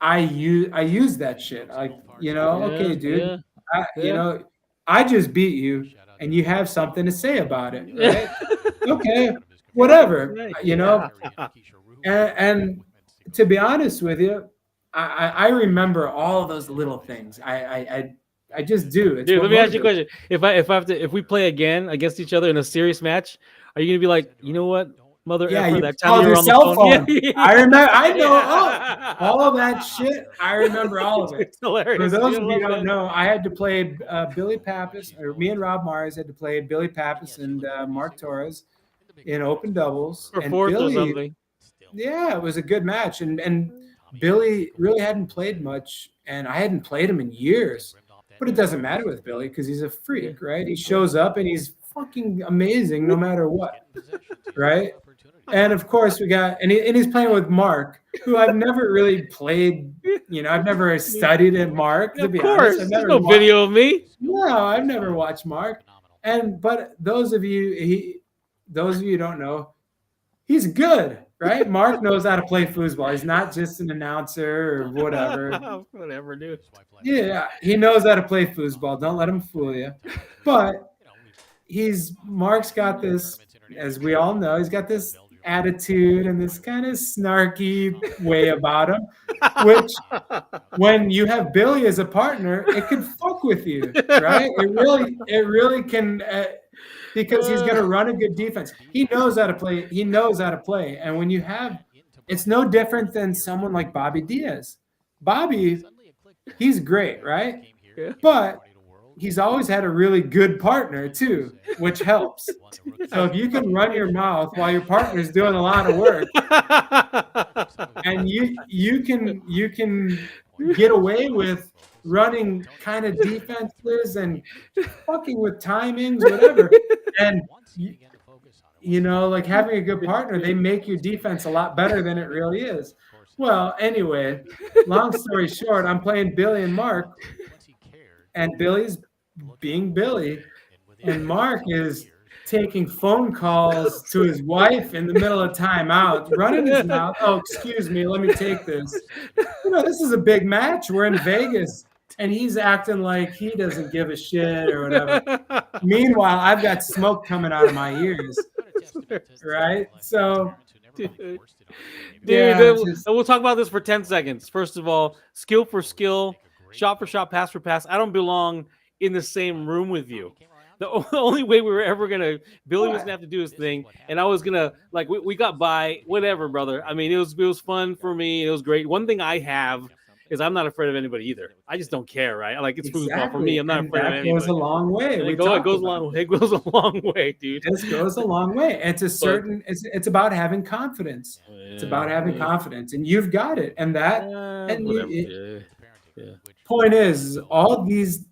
I use that shit. Like, okay, dude, I just beat you. And you have something to say about it, right? Okay, whatever, And to be honest with you, I remember all of those little things. I just do. Dude, let me ask you a question. If we play again against each other in a serious match, are you gonna be like, you know what, mother effer, that time you were on the phone? Yeah. I remember. I know all of that shit. I remember all of it. It's hilarious. For those of you who don't know, I had to play Billy Pappas, or me and Rob Myers had to play Billy Pappas and Mark Torres in open doubles. For fourth or something. Yeah, it was a good match. And Billy really hadn't played much, and I hadn't played him in years. But it doesn't matter with Billy because he's a freak, right? He shows up and he's fucking amazing no matter what, right? And of course and he's playing with Mark, who I've never really played. I've never studied at Mark. To be honest, there's no video of me. No, I've never watched Mark. But those of you who don't know, he's good, right? Mark knows how to play foosball. He's not just an announcer or whatever. Whatever, dude. Yeah, he knows how to play foosball. Don't let him fool you. But Mark's got this, as we all know, he's got this attitude and this kind of snarky way about him, which when you have Billy as a partner, it can fuck with you, right? It really can. because he's going to run a good defense. He knows how to play. He knows how to play. And when you have, it's no different than someone like Bobby Diaz. Bobby, he's great, right? Yeah. But he's always had a really good partner too, which helps. So if you can run your mouth while your partner's doing a lot of work, and you can get away with running kind of defenses and fucking with timings, whatever, and you know, like having a good partner, they make your defense a lot better than it really is. Well, anyway, long story short, I'm playing Billy and Mark, and Billy's being Billy, and Mark is taking phone calls to his wife in the middle of timeout, running his mouth. Oh, excuse me, let me take this. You know, this is a big match. We're in Vegas, and he's acting like he doesn't give a shit or whatever. Meanwhile, I've got smoke coming out of my ears, right? So, Dude, yeah, we'll talk about this for 10 seconds. First of all, skill for skill, shot for shot, pass for pass. I don't belong in the same room with you. The only way we were ever Billy was gonna have to do his thing, and I was gonna we got by, whatever, brother. I mean, it was fun for me. It was great. One thing I have is I'm not afraid of anybody either. I just don't care, right? Like, it's football for me. I'm not afraid of anybody. That goes a long way. It goes a long way, dude. This goes a long way. It's it's about having confidence. It's about having confidence, and you've got it. And that, point is, all these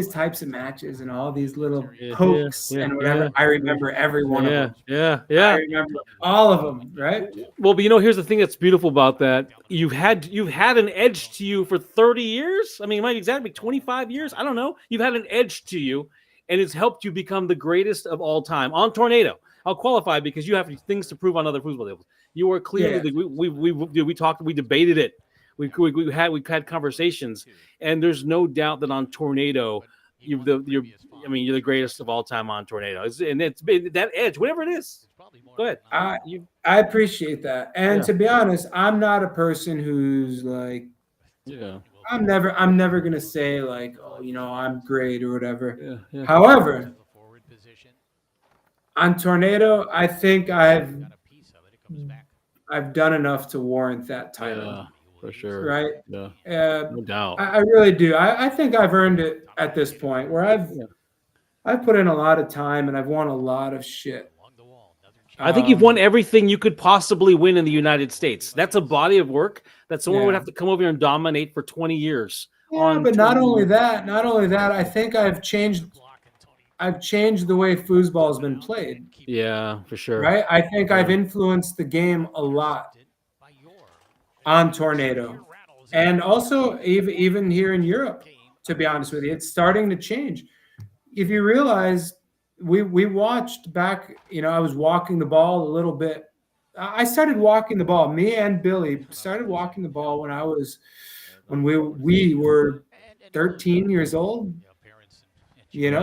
types of matches and all these little pokes and whatever. I remember every one of them. Yeah. I remember all of them, right? Well, but here's the thing that's beautiful about that. You've had an edge to you for 30 years. I mean, it might exactly 25 years. I don't know. You've had an edge to you, and it's helped you become the greatest of all time on Tornado. I'll qualify because you have things to prove on other football tables. You are clearly we talked, we debated it. We had conversations, and there's no doubt that on Tornado, you're the greatest of all time on Tornado. And it's been that edge, whatever it is. Go ahead. I appreciate that. And to be honest, I'm not a person who's like, I'm never gonna say like, oh, I'm great or whatever. However, on Tornado, I think I've done enough to warrant that title. Yeah. For sure. Right? Yeah. No doubt. I really do. I think I've earned it at this point where I've put in a lot of time and I've won a lot of shit. I think you've won everything you could possibly win in the United States. That's a body of work that someone would have to come over here and dominate for 20 years. Yeah, but not only that, I think I've changed the way foosball has been played. Yeah, for sure. Right? I think I've influenced the game a lot on Tornado, and also even here in Europe, to be honest with you, it's starting to change. If you realize, we watched back, I was walking the ball a little bit. I started walking the ball. Me and Billy started walking the ball when we were 13 years old,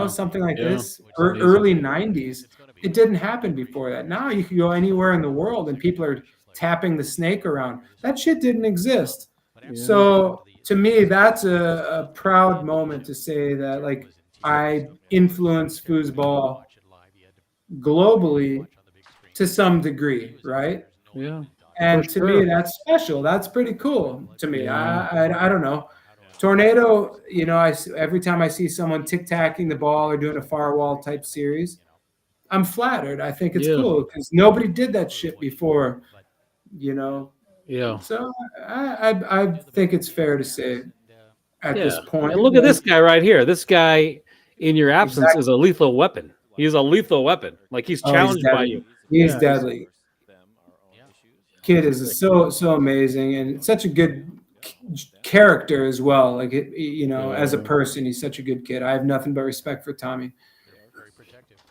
something like this, early 90s. It didn't happen before that. Now you can go anywhere in the world and people are tapping the snake around. That shit didn't exist. So to me, that's a proud moment to say that, like, I influenced foosball globally to some degry, right? Yeah. And to me, that's special. That's pretty cool to me. I don't know. Tornado, every time I see someone tic-tacking the ball or doing a firewall type series, I'm flattered. I think it's cool because nobody did that shit before. So I think it's fair to say at this point. And look at this guy right here. This guy, in your absence, is a lethal weapon. He's a lethal weapon. Like, he's challenged by you. He's deadly. Kid is so amazing and such a good character as well. Like, as a person, he's such a good kid. I have nothing but respect for Tommy.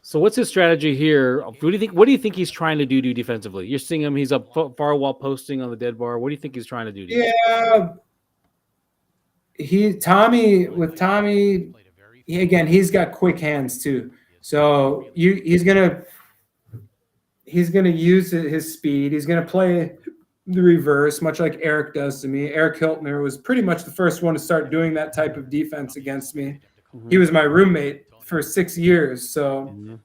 So what's his strategy here? What do you think he's trying to do defensively? You're seeing him. He's up far wall posting on the dead bar. What do you think he's trying to do? Tommy, he's got quick hands too. So he's gonna use his speed. He's gonna play the reverse, much like Eric does to me. Eric Hiltner was pretty much the first one to start doing that type of defense against me. He was my roommate for 6 years. So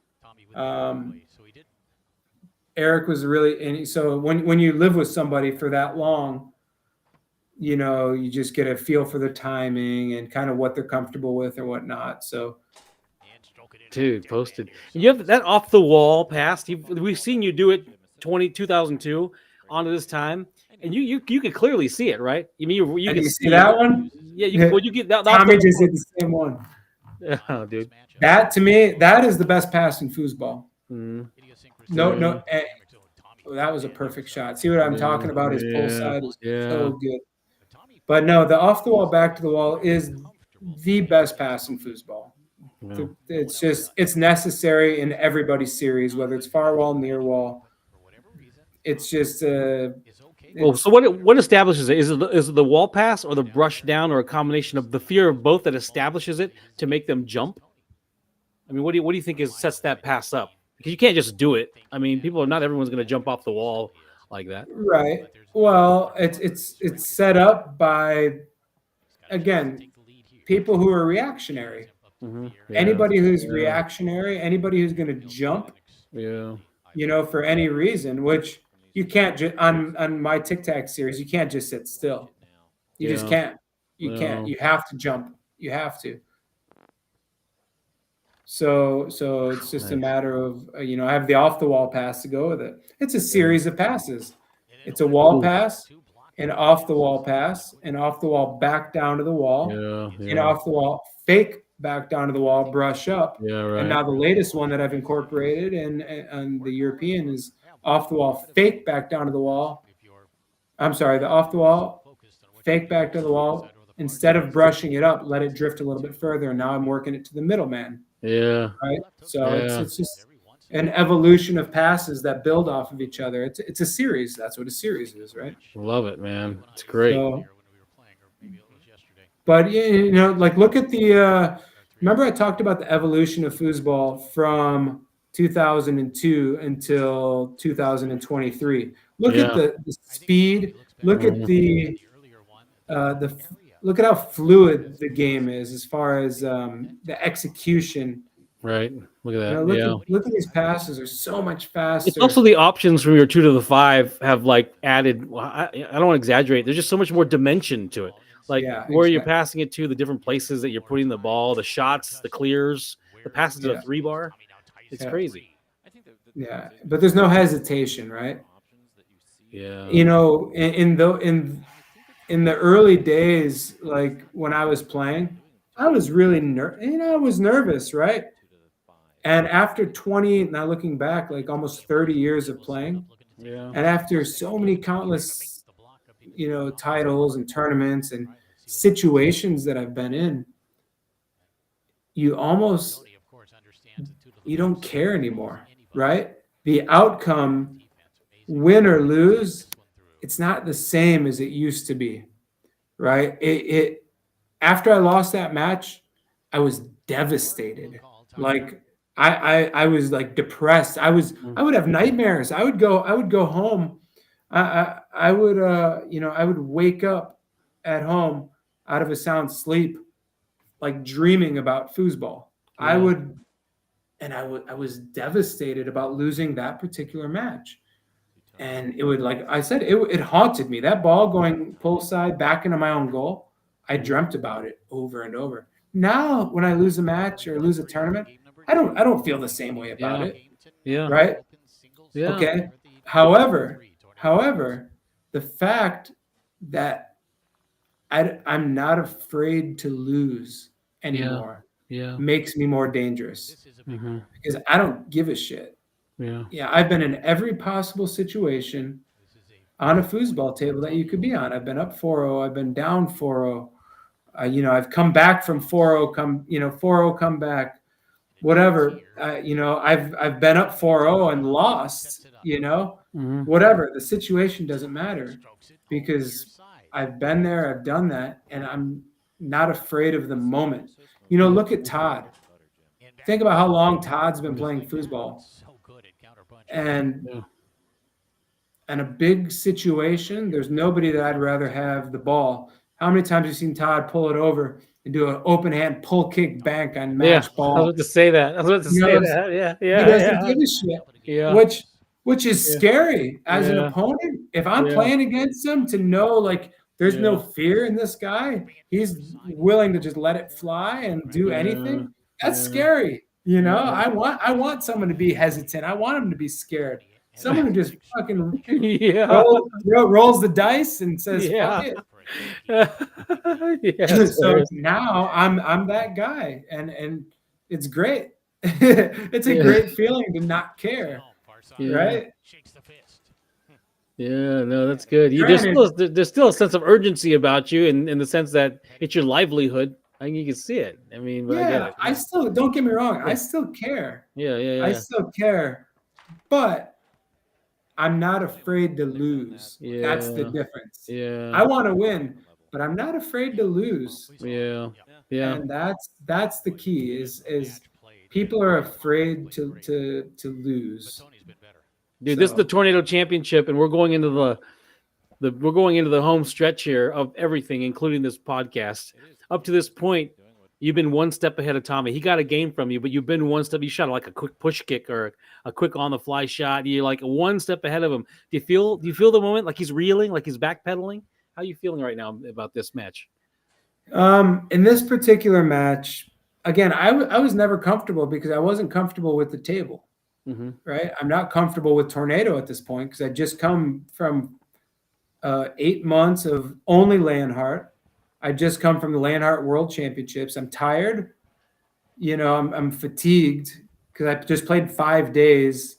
Eric was really, and so when you live with somebody for that long, you just get a feel for the timing and kind of what they're comfortable with or whatnot. So Dude, posted. And you have that off the wall pass. We've seen you do it 2002 onto this time, and you could clearly see it, right? I mean, you and can you see that one? Yeah, you get that off Tommy the just did the same one. Oh, dude. That to me, that is the best pass in foosball. Mm. No, that was a perfect shot. See what I'm talking about? His pull side is so good. But no, the off the wall, back to the wall is the best pass in foosball. Yeah. It's necessary in everybody's series, whether it's far wall, near wall. It's just well, so what establishes it? Is it the wall pass or the brush down, or a combination of the fear of both that establishes it to make them jump? I mean, what do you think sets that pass up? Because you can't just do it. I mean, not everyone's going to jump off the wall like that, right? Well, it's set up by, again, people who are reactionary. Mm-hmm. Yeah. Anybody who's reactionary, anybody who's going to jump, for any reason, which you can't just on my Tic Tac series, you can't just sit still. You just can't. You can't. You have to jump. You have to. So it's just a matter of I have the off the wall pass to go with it. It's a series of passes. It's a wall pass, an off the wall pass, and off the wall back down to the wall, and off the wall fake back down to the wall, brush up. Yeah, right. And now the latest one that I've incorporated and the European is off the wall fake back down to the wall. I'm sorry, the off the wall fake back to the wall. Instead of brushing it up, let it drift a little bit further. And now I'm working it to the middleman. Yeah. Right. So it's just an evolution of passes that build off of each other. It's a series. That's what a series is, right? Love it, man. It's great. But like look at the. Remember, I talked about the evolution of foosball from 2002 until 2023. Look at the speed. Look at the look at how fluid the game is as far as the execution. Right. Look at that. Look at these passes are so much faster. It's also the options from your 2 to the 5 have like added. Well, I don't want to exaggerate. There's just so much more dimension to it. Like where you're passing it to, the different places that you're putting the ball, the shots, the clears, the passes to the 3-bar. It's crazy. Yeah, but there's no hesitation, right? Yeah. In the early days, like when I was playing, I was really I was nervous, right? And after 20, now looking back, like almost 30 years of playing, and after so many countless titles and tournaments and situations that I've been in, you don't care anymore, right? The outcome, win or lose, it's not the same as it used to be, right? It after I lost that match, I was devastated. Like I was like depressed. I would have nightmares. I would go home. I would wake up at home out of a sound sleep, like dreaming about foosball. I was devastated about losing that particular match. And it would, like I said, it haunted me. That ball going pull side back into my own goal, I dreamt about it over and over. Now, when I lose a match or lose a tournament, I don't feel the same way about it. Yeah. Right? Yeah. Okay. However, the fact that I'm not afraid to lose anymore makes me more dangerous because I don't give a shit. Yeah, I've been in every possible situation on a foosball table that you could be on. I've been up 4-0. I've been down 4-0. I've come back from 4-0. 4-0 come back. Whatever. I've been up 4-0 and lost. Whatever. The situation doesn't matter because I've been there. I've done that, and I'm not afraid of the moment. Look at Todd. Think about how long Todd's been playing foosball. And in a big situation, there's nobody that I'd rather have the ball. How many times have you seen Todd pull it over and do an open hand pull kick bank on Yeah, match I was ball. about to say that. I was about to You say know, that. Yeah, he yeah, doesn't yeah, give a shit, yeah, which is yeah, scary as an yeah, opponent. If I'm yeah, playing against him, to know like there's no yeah, fear in this guy, he's willing to just let it fly and do yeah, anything. That's yeah, scary. You know, yeah. I want someone to be hesitant. I want him to be scared. Someone who just fucking Yeah, rolls the dice and says fuck yeah. it. Yes, So there's, now I'm that guy, and it's great. It's a yeah, great feeling to not care, yeah, right? yeah. No, that's good. Granted, There's still a sense of urgency about you, in the sense that it's your livelihood. I think you can see it. I mean, but I get yeah, it. I still don't get me wrong. Yeah, I still care. yeah, yeah, I yeah, still care, but I'm not afraid to lose. That's the yeah, difference. yeah, I want to win, but I'm not afraid to lose. yeah, yeah. And that's the key is people are afraid to lose. Dude, this is the So Tornado Championship, and we're going into the home stretch here of everything, including this podcast. Up to this point, you've been one step ahead of Tommy. He got a game from you, but you've been one step. You shot like a quick push kick or a quick on the fly shot. You're like one step ahead of him. Do you feel the moment like he's reeling, like he's backpedaling? How are you feeling right now about this match? in this particular match, again, I was never comfortable because I wasn't comfortable with the table. Mm-hmm. Right, I'm not comfortable with Tornado at this point because I just come from 8 months of only Leonhardt. I just come from the Leonhardt World Championships. I'm tired. You know, I'm fatigued because I just played 5 days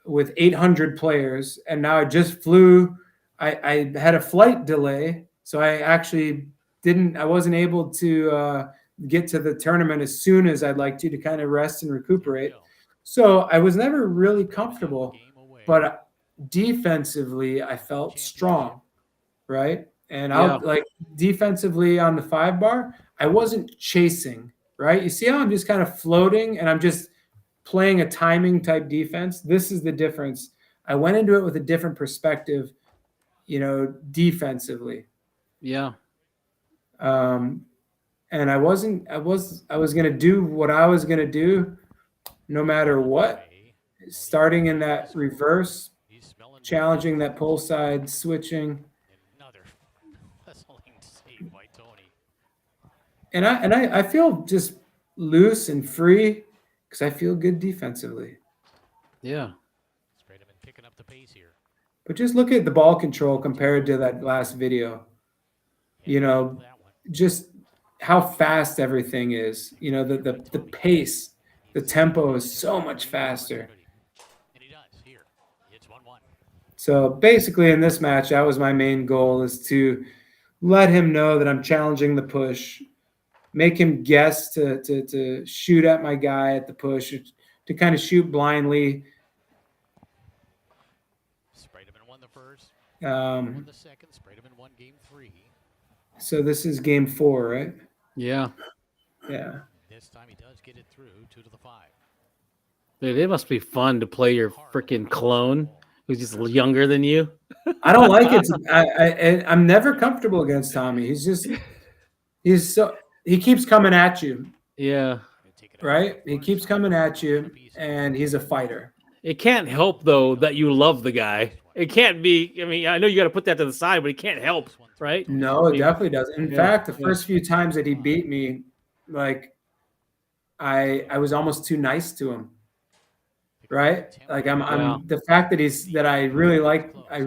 with 800 players, and now I just flew. I had a flight delay, so I actually didn't. I wasn't able to get to the tournament as soon as I'd like to kind of rest and recuperate. So I was never really comfortable, but defensively I felt strong, right? And Yeah, I'll like defensively on the 5 bar, I wasn't chasing, right? You see how I'm just kind of floating and I'm just playing a timing type defense? This is the difference. I went into it with a different perspective, you know, defensively. yeah, Um, and I was going to do what I was going to do no matter what, starting in that reverse, challenging that pull side, switching. And I feel just loose and free because I feel good defensively. yeah, Spredeman picking up the pace here. But just look at the ball control compared to that last video. You know, just how fast everything is. You know, the pace, the tempo is so much faster. And he does here. It's 1-1. So basically in this match, that was my main goal, is to let him know that I'm challenging the push, make him guess to shoot at my guy at the push, to kind of shoot blindly. Spredeman won the first. Won the second. Spredeman won game 3. So this is game 4, right? yeah. Yeah. This time he does get it through 2 to the 5. Dude, it must be fun to play your freaking clone who's just younger than you. I don't like it. I'm never comfortable against Tommy. He keeps coming at you, Yeah. right? He keeps coming at you, and he's a fighter. It can't help though that you love the guy. It can't be. I mean, I know you got to put that to the side, but it can't help, right? No, it definitely does. In Yeah, fact, the yeah. first few times that he beat me, like I was almost too nice to him. Right? Like I'm the fact that I really like, I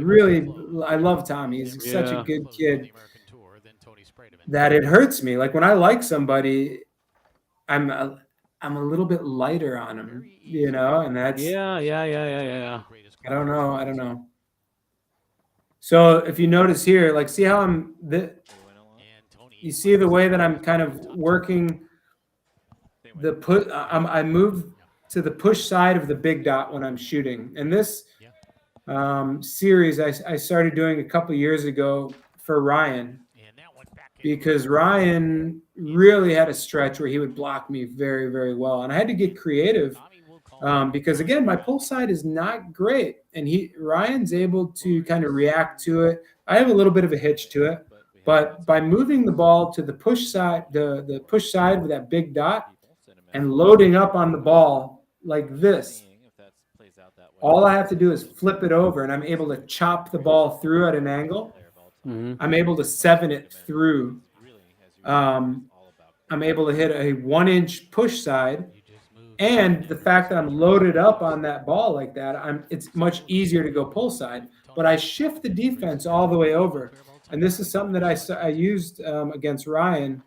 love Tommy. He's such a Yeah. good kid that it hurts me. Like when I like somebody, I'm a little bit lighter on him, you know, and that's Yeah. I don't know. So if you notice here, like see how you see the way that I'm kind of working the put. I move to the push side of the big dot when I'm shooting. And this series I started doing a couple years ago for Ryan, because Ryan really had a stretch where he would block me very, very well. And I had to get creative because, again, my pull side is not great. And Ryan's able to kind of react to it. I have a little bit of a hitch to it, But by moving the ball to the push side, the push side with that big dot, and loading up on the ball like this, all I have to do is flip it over, and I'm able to chop the ball through at an angle. I'm able to 7 it through. I'm able to hit a 1-inch push side. And the fact that I'm loaded up on that ball like that, it's much easier to go pull side. But I shift the defense all the way over. And this is something that I used against Ryan.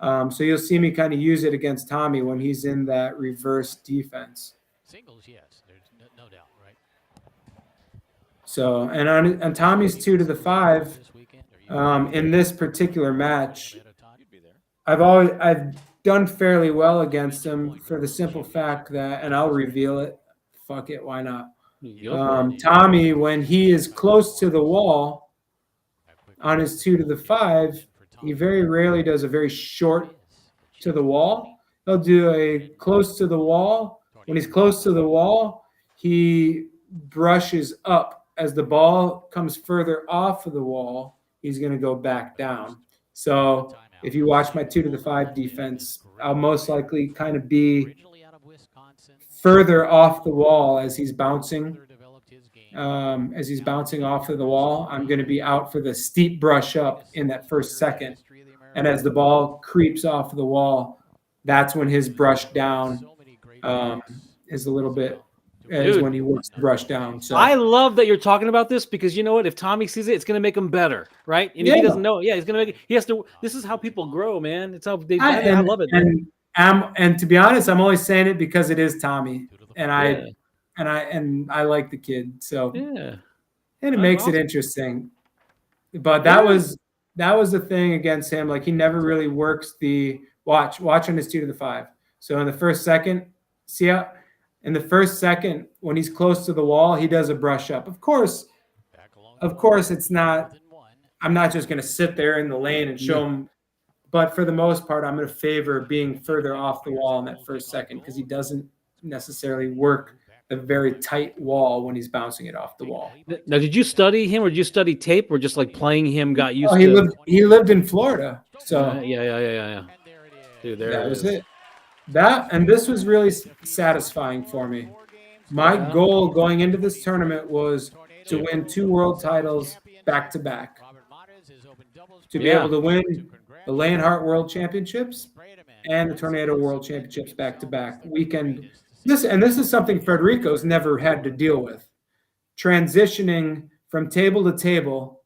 So you'll see me kind of use it against Tommy when he's in that reverse defense. Singles, yes, there's no doubt, right? So, and on Tommy's 2 to the 5, in this particular match, I've done fairly well against him for the simple fact that, and I'll reveal it. Fuck it, why not? Tommy, when he is close to the wall on his 2 to the 5, he very rarely does a very short to the wall. He'll do a close to the wall. When he's close to the wall, he brushes up. As the ball comes further off of the wall, he's going to go back down. So if you watch my 2 to the 5 defense, I'll most likely kind of be further off the wall as he's bouncing. As he's bouncing off of the wall, I'm going to be out for the steep brush up in that first second. And as the ball creeps off of the wall, that's when his brush down is a little bit, is when he works the brush down. So I love that you're talking about this, because you know what? If Tommy sees it, it's going to make him better, right? And if he doesn't know, he's going to make it. He has to. This is how people grow, man. It's how they. I love it. And to be honest, I'm only saying it because it is Tommy, and I like the kid. So yeah, and it makes it interesting. But that was the thing against him. Like, he never really works the watch on his 2 to the 5. So in the first second, see how in the first second when he's close to the wall, he does a brush up. Of course, it's not. I'm not just going to sit there in the lane and show him. But for the most part, I'm going to favor being further off the wall in that first second, because he doesn't necessarily work a very tight wall when he's bouncing it off the wall. Now, did you study him, or did you study tape, or just like playing him got used to? He lived in Florida, so yeah. Dude, that was it. And this was really satisfying for me. My goal going into this tournament was to win 2 world titles back to back. To be able to win the Leonhardt World Championships and the Tornado World Championships back to back weekend. This is something Federico's never had to deal with. Transitioning from table to table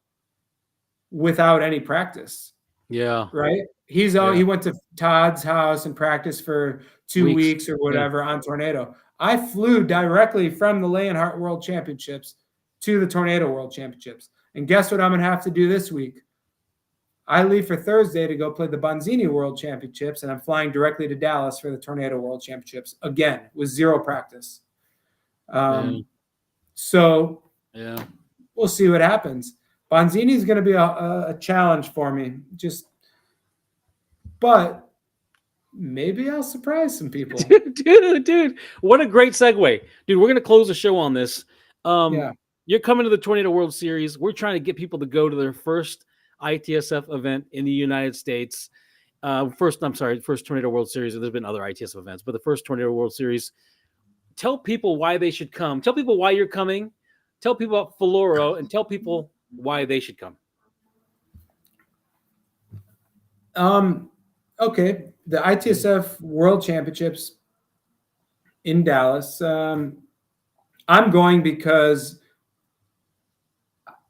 without any practice. Yeah. Right? He went to Todd's house and practiced for 2 weeks or whatever on Tornado. I flew directly from the Leonhardt World Championships to the Tornado World Championships. And guess what I'm going to have to do this week? I leave for Thursday to go play the Bonzini World Championships, and I'm flying directly to Dallas for the Tornado World Championships, again, with 0 practice. So we'll see what happens. Bonzini is going to be a challenge for me. But maybe I'll surprise some people. Dude, what a great segue. Dude, we're going to close the show on this. You're coming to the Tornado World Series. We're trying to get people to go to their first ITSF event in the United States. First Tornado World Series. There's been other ITSF events, but the first Tornado World Series. Tell people why they should come. Tell people why you're coming. Tell people about Floro, and tell people why they should come. Okay. The ITSF World Championships in Dallas. I'm going because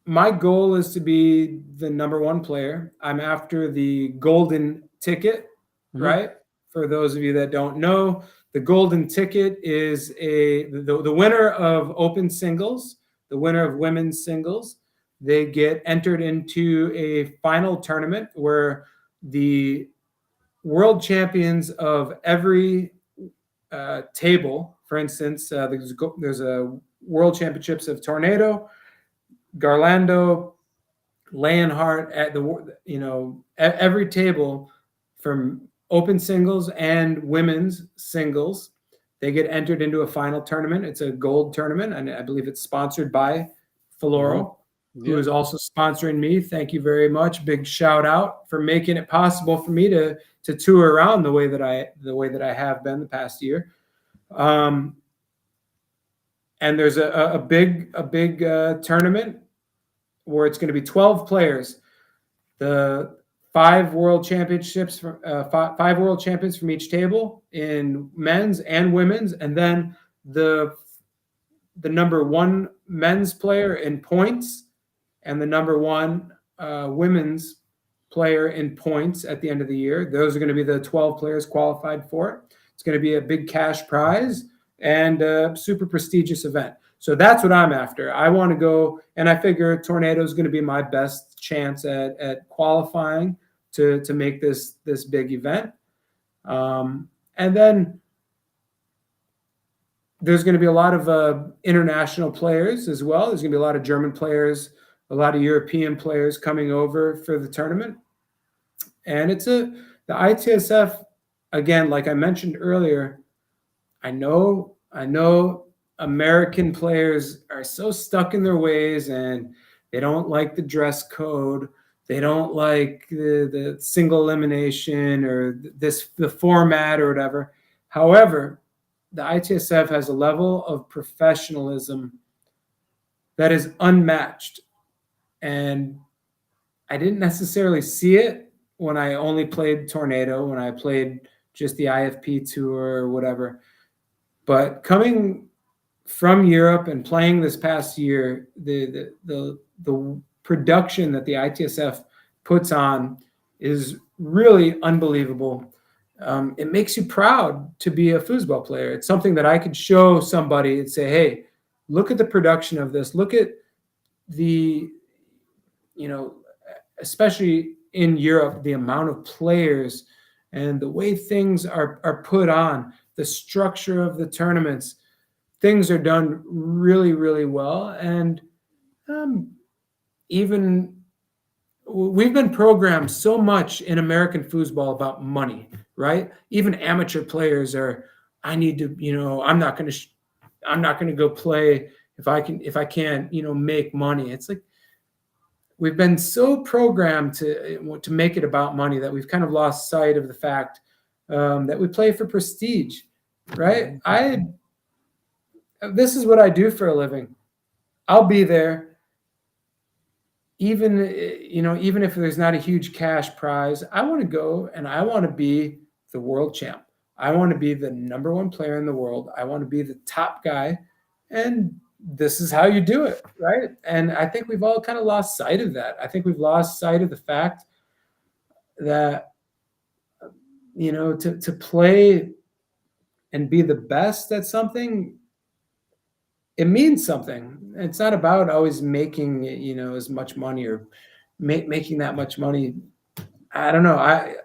my goal is to be the number 1 player. I'm after the golden ticket, right? For those of you that don't know, the golden ticket is the winner of open singles, the winner of women's singles. They get entered into a final tournament where the world champions of every table, for instance, there's a World Championships of Tornado, Garlando, Leonhardt, at every table from open singles and women's singles, they get entered into a final tournament. It's a gold tournament, and I believe it's sponsored by Floro. who is also sponsoring me. Thank you very much. Big shout out for making it possible for me to tour around the way that I have been the past year. And there's a big tournament where it's going to be 12 players. The 5 world championships from 5 world champions from each table in men's and women's, and then the number 1 men's player in points and the number 1 women's player in points at the end of the year. Those are going to be the 12 players qualified for it. It's going to be a big cash prize and a super prestigious event. So that's what I'm after. I want to go, and I figure Tornado is going to be my best chance at qualifying to make this big event. And then there's going to be a lot of international players as well. There's going to be a lot of German players, a lot of European players coming over for the tournament. And the ITSF, again, like I mentioned earlier, I know American players are so stuck in their ways and they don't like the dress code. They don't like the single elimination or the format or whatever. However, the ITSF has a level of professionalism that is unmatched. And I didn't necessarily see it when I only played Tornado, when I played just the IFP tour or whatever. But coming from Europe and playing this past year, the production that the ITSF puts on is really unbelievable. It makes you proud to be a foosball player. It's something that I could show somebody and say, hey, look at the production of this. Look at the, especially in Europe, the amount of players and the way things are put on, the structure of the tournaments. Things are done really, really well. And even we've been programmed so much in American foosball about money, right? Even amateur players are, I need to, I'm not going to go play if I can't, make money. It's like, we've been so programmed to make it about money that we've kind of lost sight of the fact that we play for prestige, right? This is what I do for a living. I'll be there. Even if there's not a huge cash prize, I want to go and I want to be the world champ. I want to be the number 1 player in the world. I want to be the top guy. And this is how you do it, right? And I think we've all kind of lost sight of that. I think we've lost sight of the fact that, to play and be the best at something, it means something. It's not about always making, as much money or making that much money. I don't know. I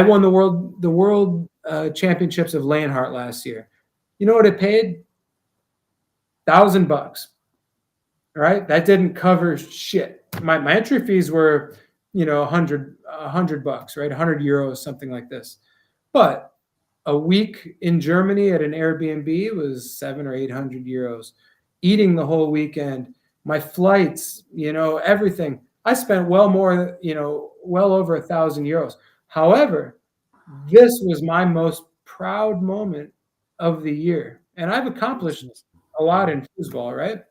won the world championships of Leonhardt last year. You know what it paid? $1,000. Right? That didn't cover shit. My entry fees were, $100, right? 100 euros, something like this. But a week in Germany at an Airbnb was 700 or 800 euros. Eating the whole weekend, my flights, everything. I spent well over 1,000 euros. However, this was my most proud moment of the year. And I've accomplished a lot in foosball, right?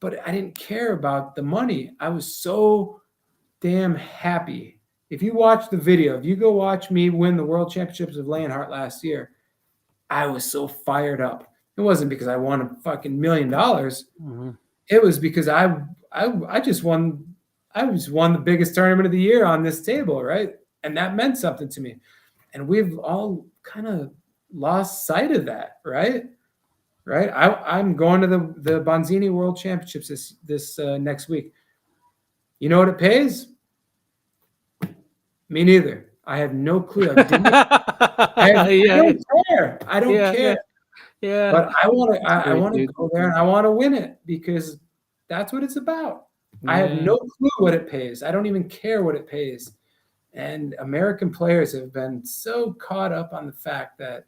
But I didn't care about the money. I was so damn happy. If you watch the video, if you go watch me win the World Championships of Leonhardt last year, I was so fired up. It wasn't because I won a fucking $1 million. Mm-hmm. It was because I just won. I just won the biggest tournament of the year on this table, right? And that meant something to me. And we've all kind of lost sight of that, right? Right. I'm going to the Bonzini World Championships this next week. You know what it pays? Me neither. I have no clue. I don't care. I don't care. Yeah. But I want to go there and I want to win it because that's what it's about. Yeah. I have no clue what it pays. I don't even care what it pays. And American players have been so caught up on the fact that,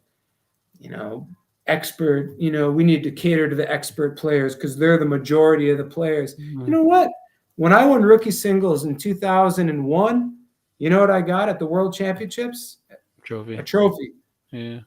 expert, we need to cater to the expert players because they're the majority of the players. Mm-hmm. You know what? When I won rookie singles in 2001, you know what I got at the World Championships? Trophy. A trophy. Yeah.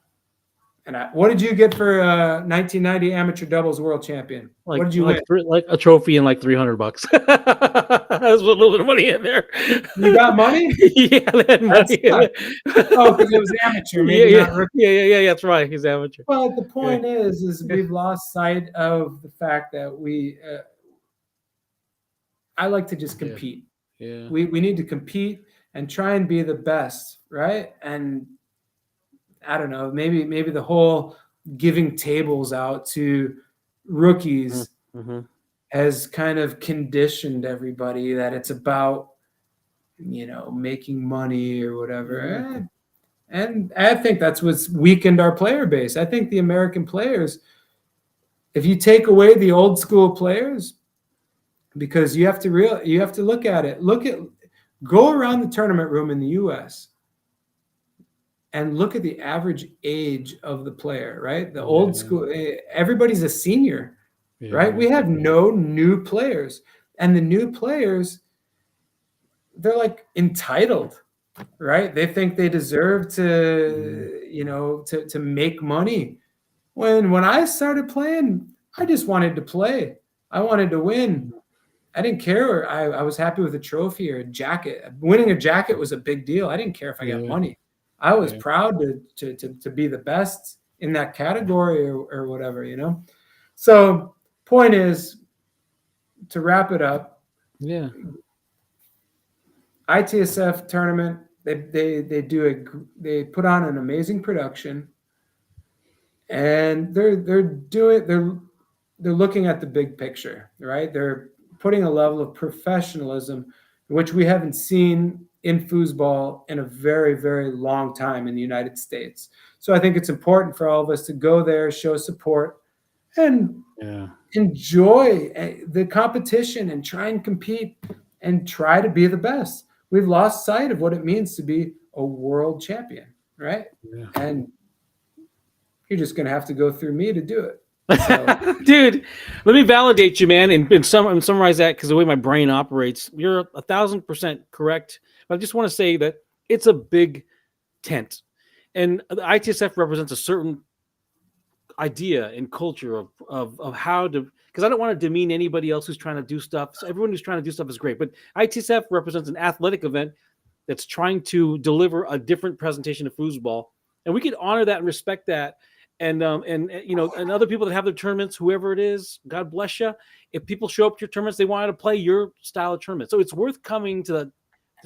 And what did you get for 1990 amateur doubles world champion? What did you win? Like a trophy and like $300. There's a little bit of money in there. You got money? Yeah, they had money. Oh, because it was amateur. Maybe not rookie. Yeah. That's right. He's amateur. Well, the point is we've lost sight of the fact that I like to just compete. Yeah. We need to compete and try and be the best, right? And I don't know, maybe the whole giving tables out to rookies has kind of conditioned everybody that it's about, making money or whatever. And I think that's what's weakened our player base. I think the American players, if you take away the old school players, because you have to look at it. Go around the tournament room in the US and look at the average age of the player, right? The old school, everybody's a senior, right? We have no new players. And the new players, they're like entitled, right? They think they deserve to, to make money. When I started playing, I just wanted to play. I wanted to win. I didn't care. I was happy with a trophy or a jacket. Winning a jacket was a big deal. I didn't care if I got money. I was proud to be the best in that category or whatever, So point is, to wrap it up, ITSF tournament, they put on an amazing production, and they're looking at the big picture, right? They're putting a level of professionalism which we haven't seen in foosball in a very, very long time in the United States. So I think it's important for all of us to go there, show support, and enjoy the competition and try and compete and try to be the best. We've lost sight of what it means to be a world champion, right? Yeah. And you're just going to have to go through me to do it. So. Dude, let me validate you, man, and summarize that, because the way my brain operates, you're 1,000% correct. But I just want to say that it's a big tent, and the ITSF represents a certain idea and culture of how to, because I don't want to demean anybody else who's trying to do stuff. So everyone who's trying to do stuff is great, but ITSF represents an athletic event that's trying to deliver a different presentation of foosball, and we can honor that and respect that. And other people that have their tournaments, whoever it is, God bless you. If people show up to your tournaments, they want to play your style of tournament. So it's worth coming to the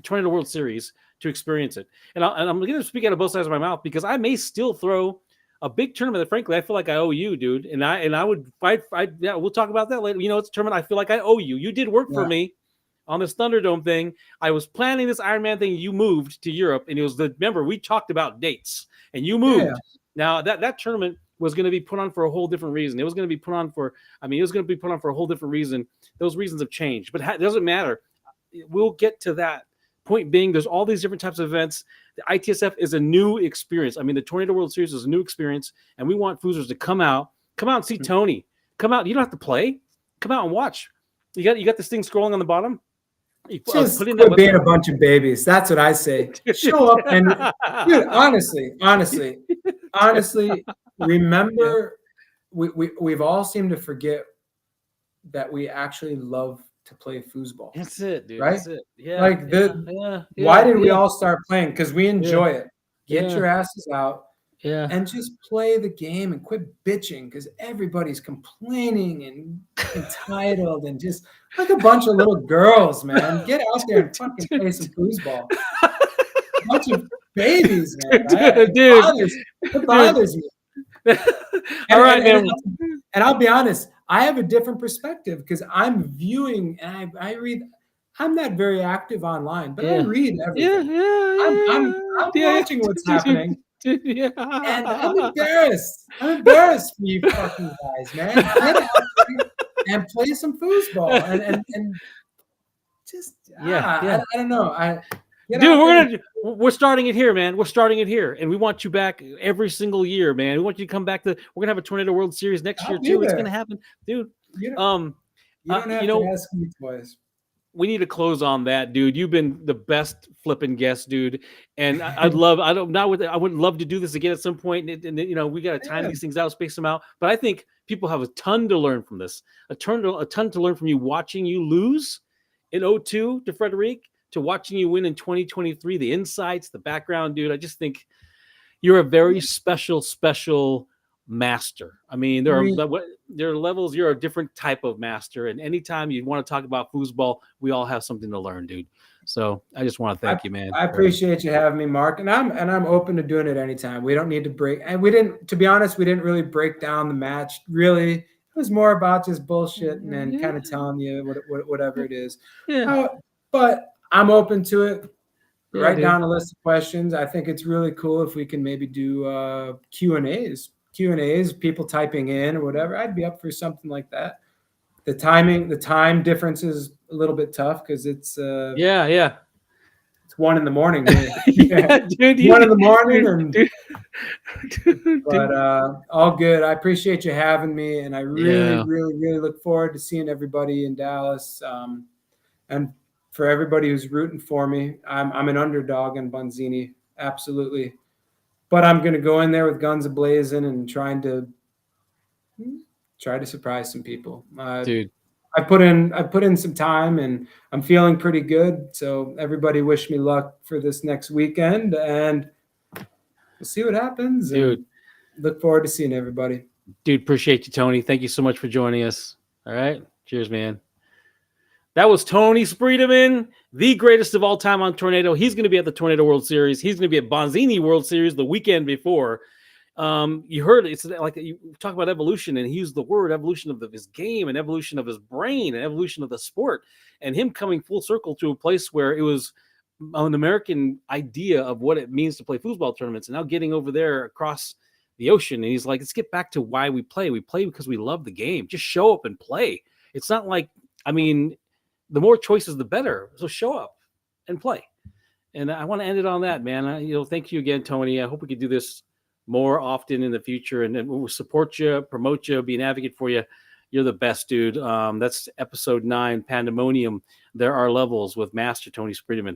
Tornado World Series to experience it. And I'm going to speak out of both sides of my mouth, because I may still throw a big tournament that, frankly, I feel like I owe you, dude. And I would fight. We'll talk about that later. It's a tournament I feel like I owe you. You did work for me on this Thunderdome thing. I was planning this Ironman thing. You moved to Europe, and it was remember, we talked about dates, and you moved. Yeah. Now that tournament was going to be put on for a whole different reason. It was going to be put on for a whole different reason. Those reasons have changed, but it doesn't matter. We'll get to that. Point being, there's all these different types of events. The ITSF is a new experience. I mean, the Tornado World Series is a new experience, and we want foosers to come out and see Tony. Come out. You don't have to play. Come out and watch. You got this thing scrolling on the bottom. Just quit being a bunch of babies. That's what I say. Show up and, dude, honestly, remember, we've all seemed to forget that we actually love to play foosball. That's it, dude. Right? That's it. Yeah. Like why did we all start playing? Because we enjoy it. Get your asses out. Yeah. And just play the game and quit bitching, because everybody's complaining and entitled and just like a bunch of little girls, man. Get out there and fucking play some foosball. A bunch of babies, man. It bothers me. All right, man. And I'll be honest, I have a different perspective, because I'm viewing and I read. I'm not very active online, but I read everything. I'm watching what's happening. Yeah. And I'm embarrassed. for you fucking guys, man. Get out and play some foosball and just I don't know. Get Dude, out there. we're starting it here, man. We're starting it here, and we want you back every single year, man. We want you to come back to. We're gonna have a Tornado World Series next year I'll be too. It's there. gonna happen, dude. You don't, Um, you don't have to ask me twice. we need to close on that, dude. You've been the best flipping guest, dude. And I would love to do this again at some point. And we got to time these things out, space them out. But I think people have a ton to learn from this, a ton to learn from you watching you lose in 02 to Frederic, to watching you win in 2023, the insights, the background, dude. I just think you're a very special master. I mean, there are levels. You're a different type of master, and anytime you want to talk about foosball, we all have something to learn, dude. So I just want to thank you, man. I appreciate you having me, Mark, and I'm open to doing it anytime. We don't need to break, and we didn't. To be honest, we didn't really break down the match. Really, it was more about just bullshit and then kind of telling you whatever it is. Yeah. But I'm open to it. Yeah, Write dude. down a list of questions. I think it's really cool if we can maybe do Q&As, people typing in or whatever. I'd be up for something like that. The time difference is a little bit tough because it's yeah. It's 1 a.m. Yeah, dude. 1 a.m. Dude. But all good. I appreciate you having me, and I really look forward to seeing everybody in Dallas. And for everybody who's rooting for me, I'm an underdog in Bunzini, absolutely. But I'm going to go in there with guns a-blazing and try to surprise some people. Dude, I put in some time, and I'm feeling pretty good. So everybody wish me luck for this next weekend, and we'll see what happens. Dude, and look forward to seeing everybody. Dude, appreciate you, Tony. Thank you so much for joining us. All right. Cheers, man. That was Tony Spredeman, the greatest of all time on Tornado. He's going to be at the Tornado World Series. He's going to be at Bonzini World Series the weekend before. You heard it. It's like you talk about evolution, and he used the word evolution of his game and evolution of his brain and evolution of the sport, and him coming full circle to a place where it was an American idea of what it means to play foosball tournaments, and now getting over there across the ocean. And he's like, let's get back to why we play. We play because we love the game. Just show up and play. It's not like, the more choices, the better. So show up and play. And I want to end it on that, man. Thank you again, Tony. I hope we could do this more often in the future, and then we'll support you, promote you, be an advocate for you. You're the best, dude. That's episode 9, Pandemonium. There are levels with Master Tony Spredeman.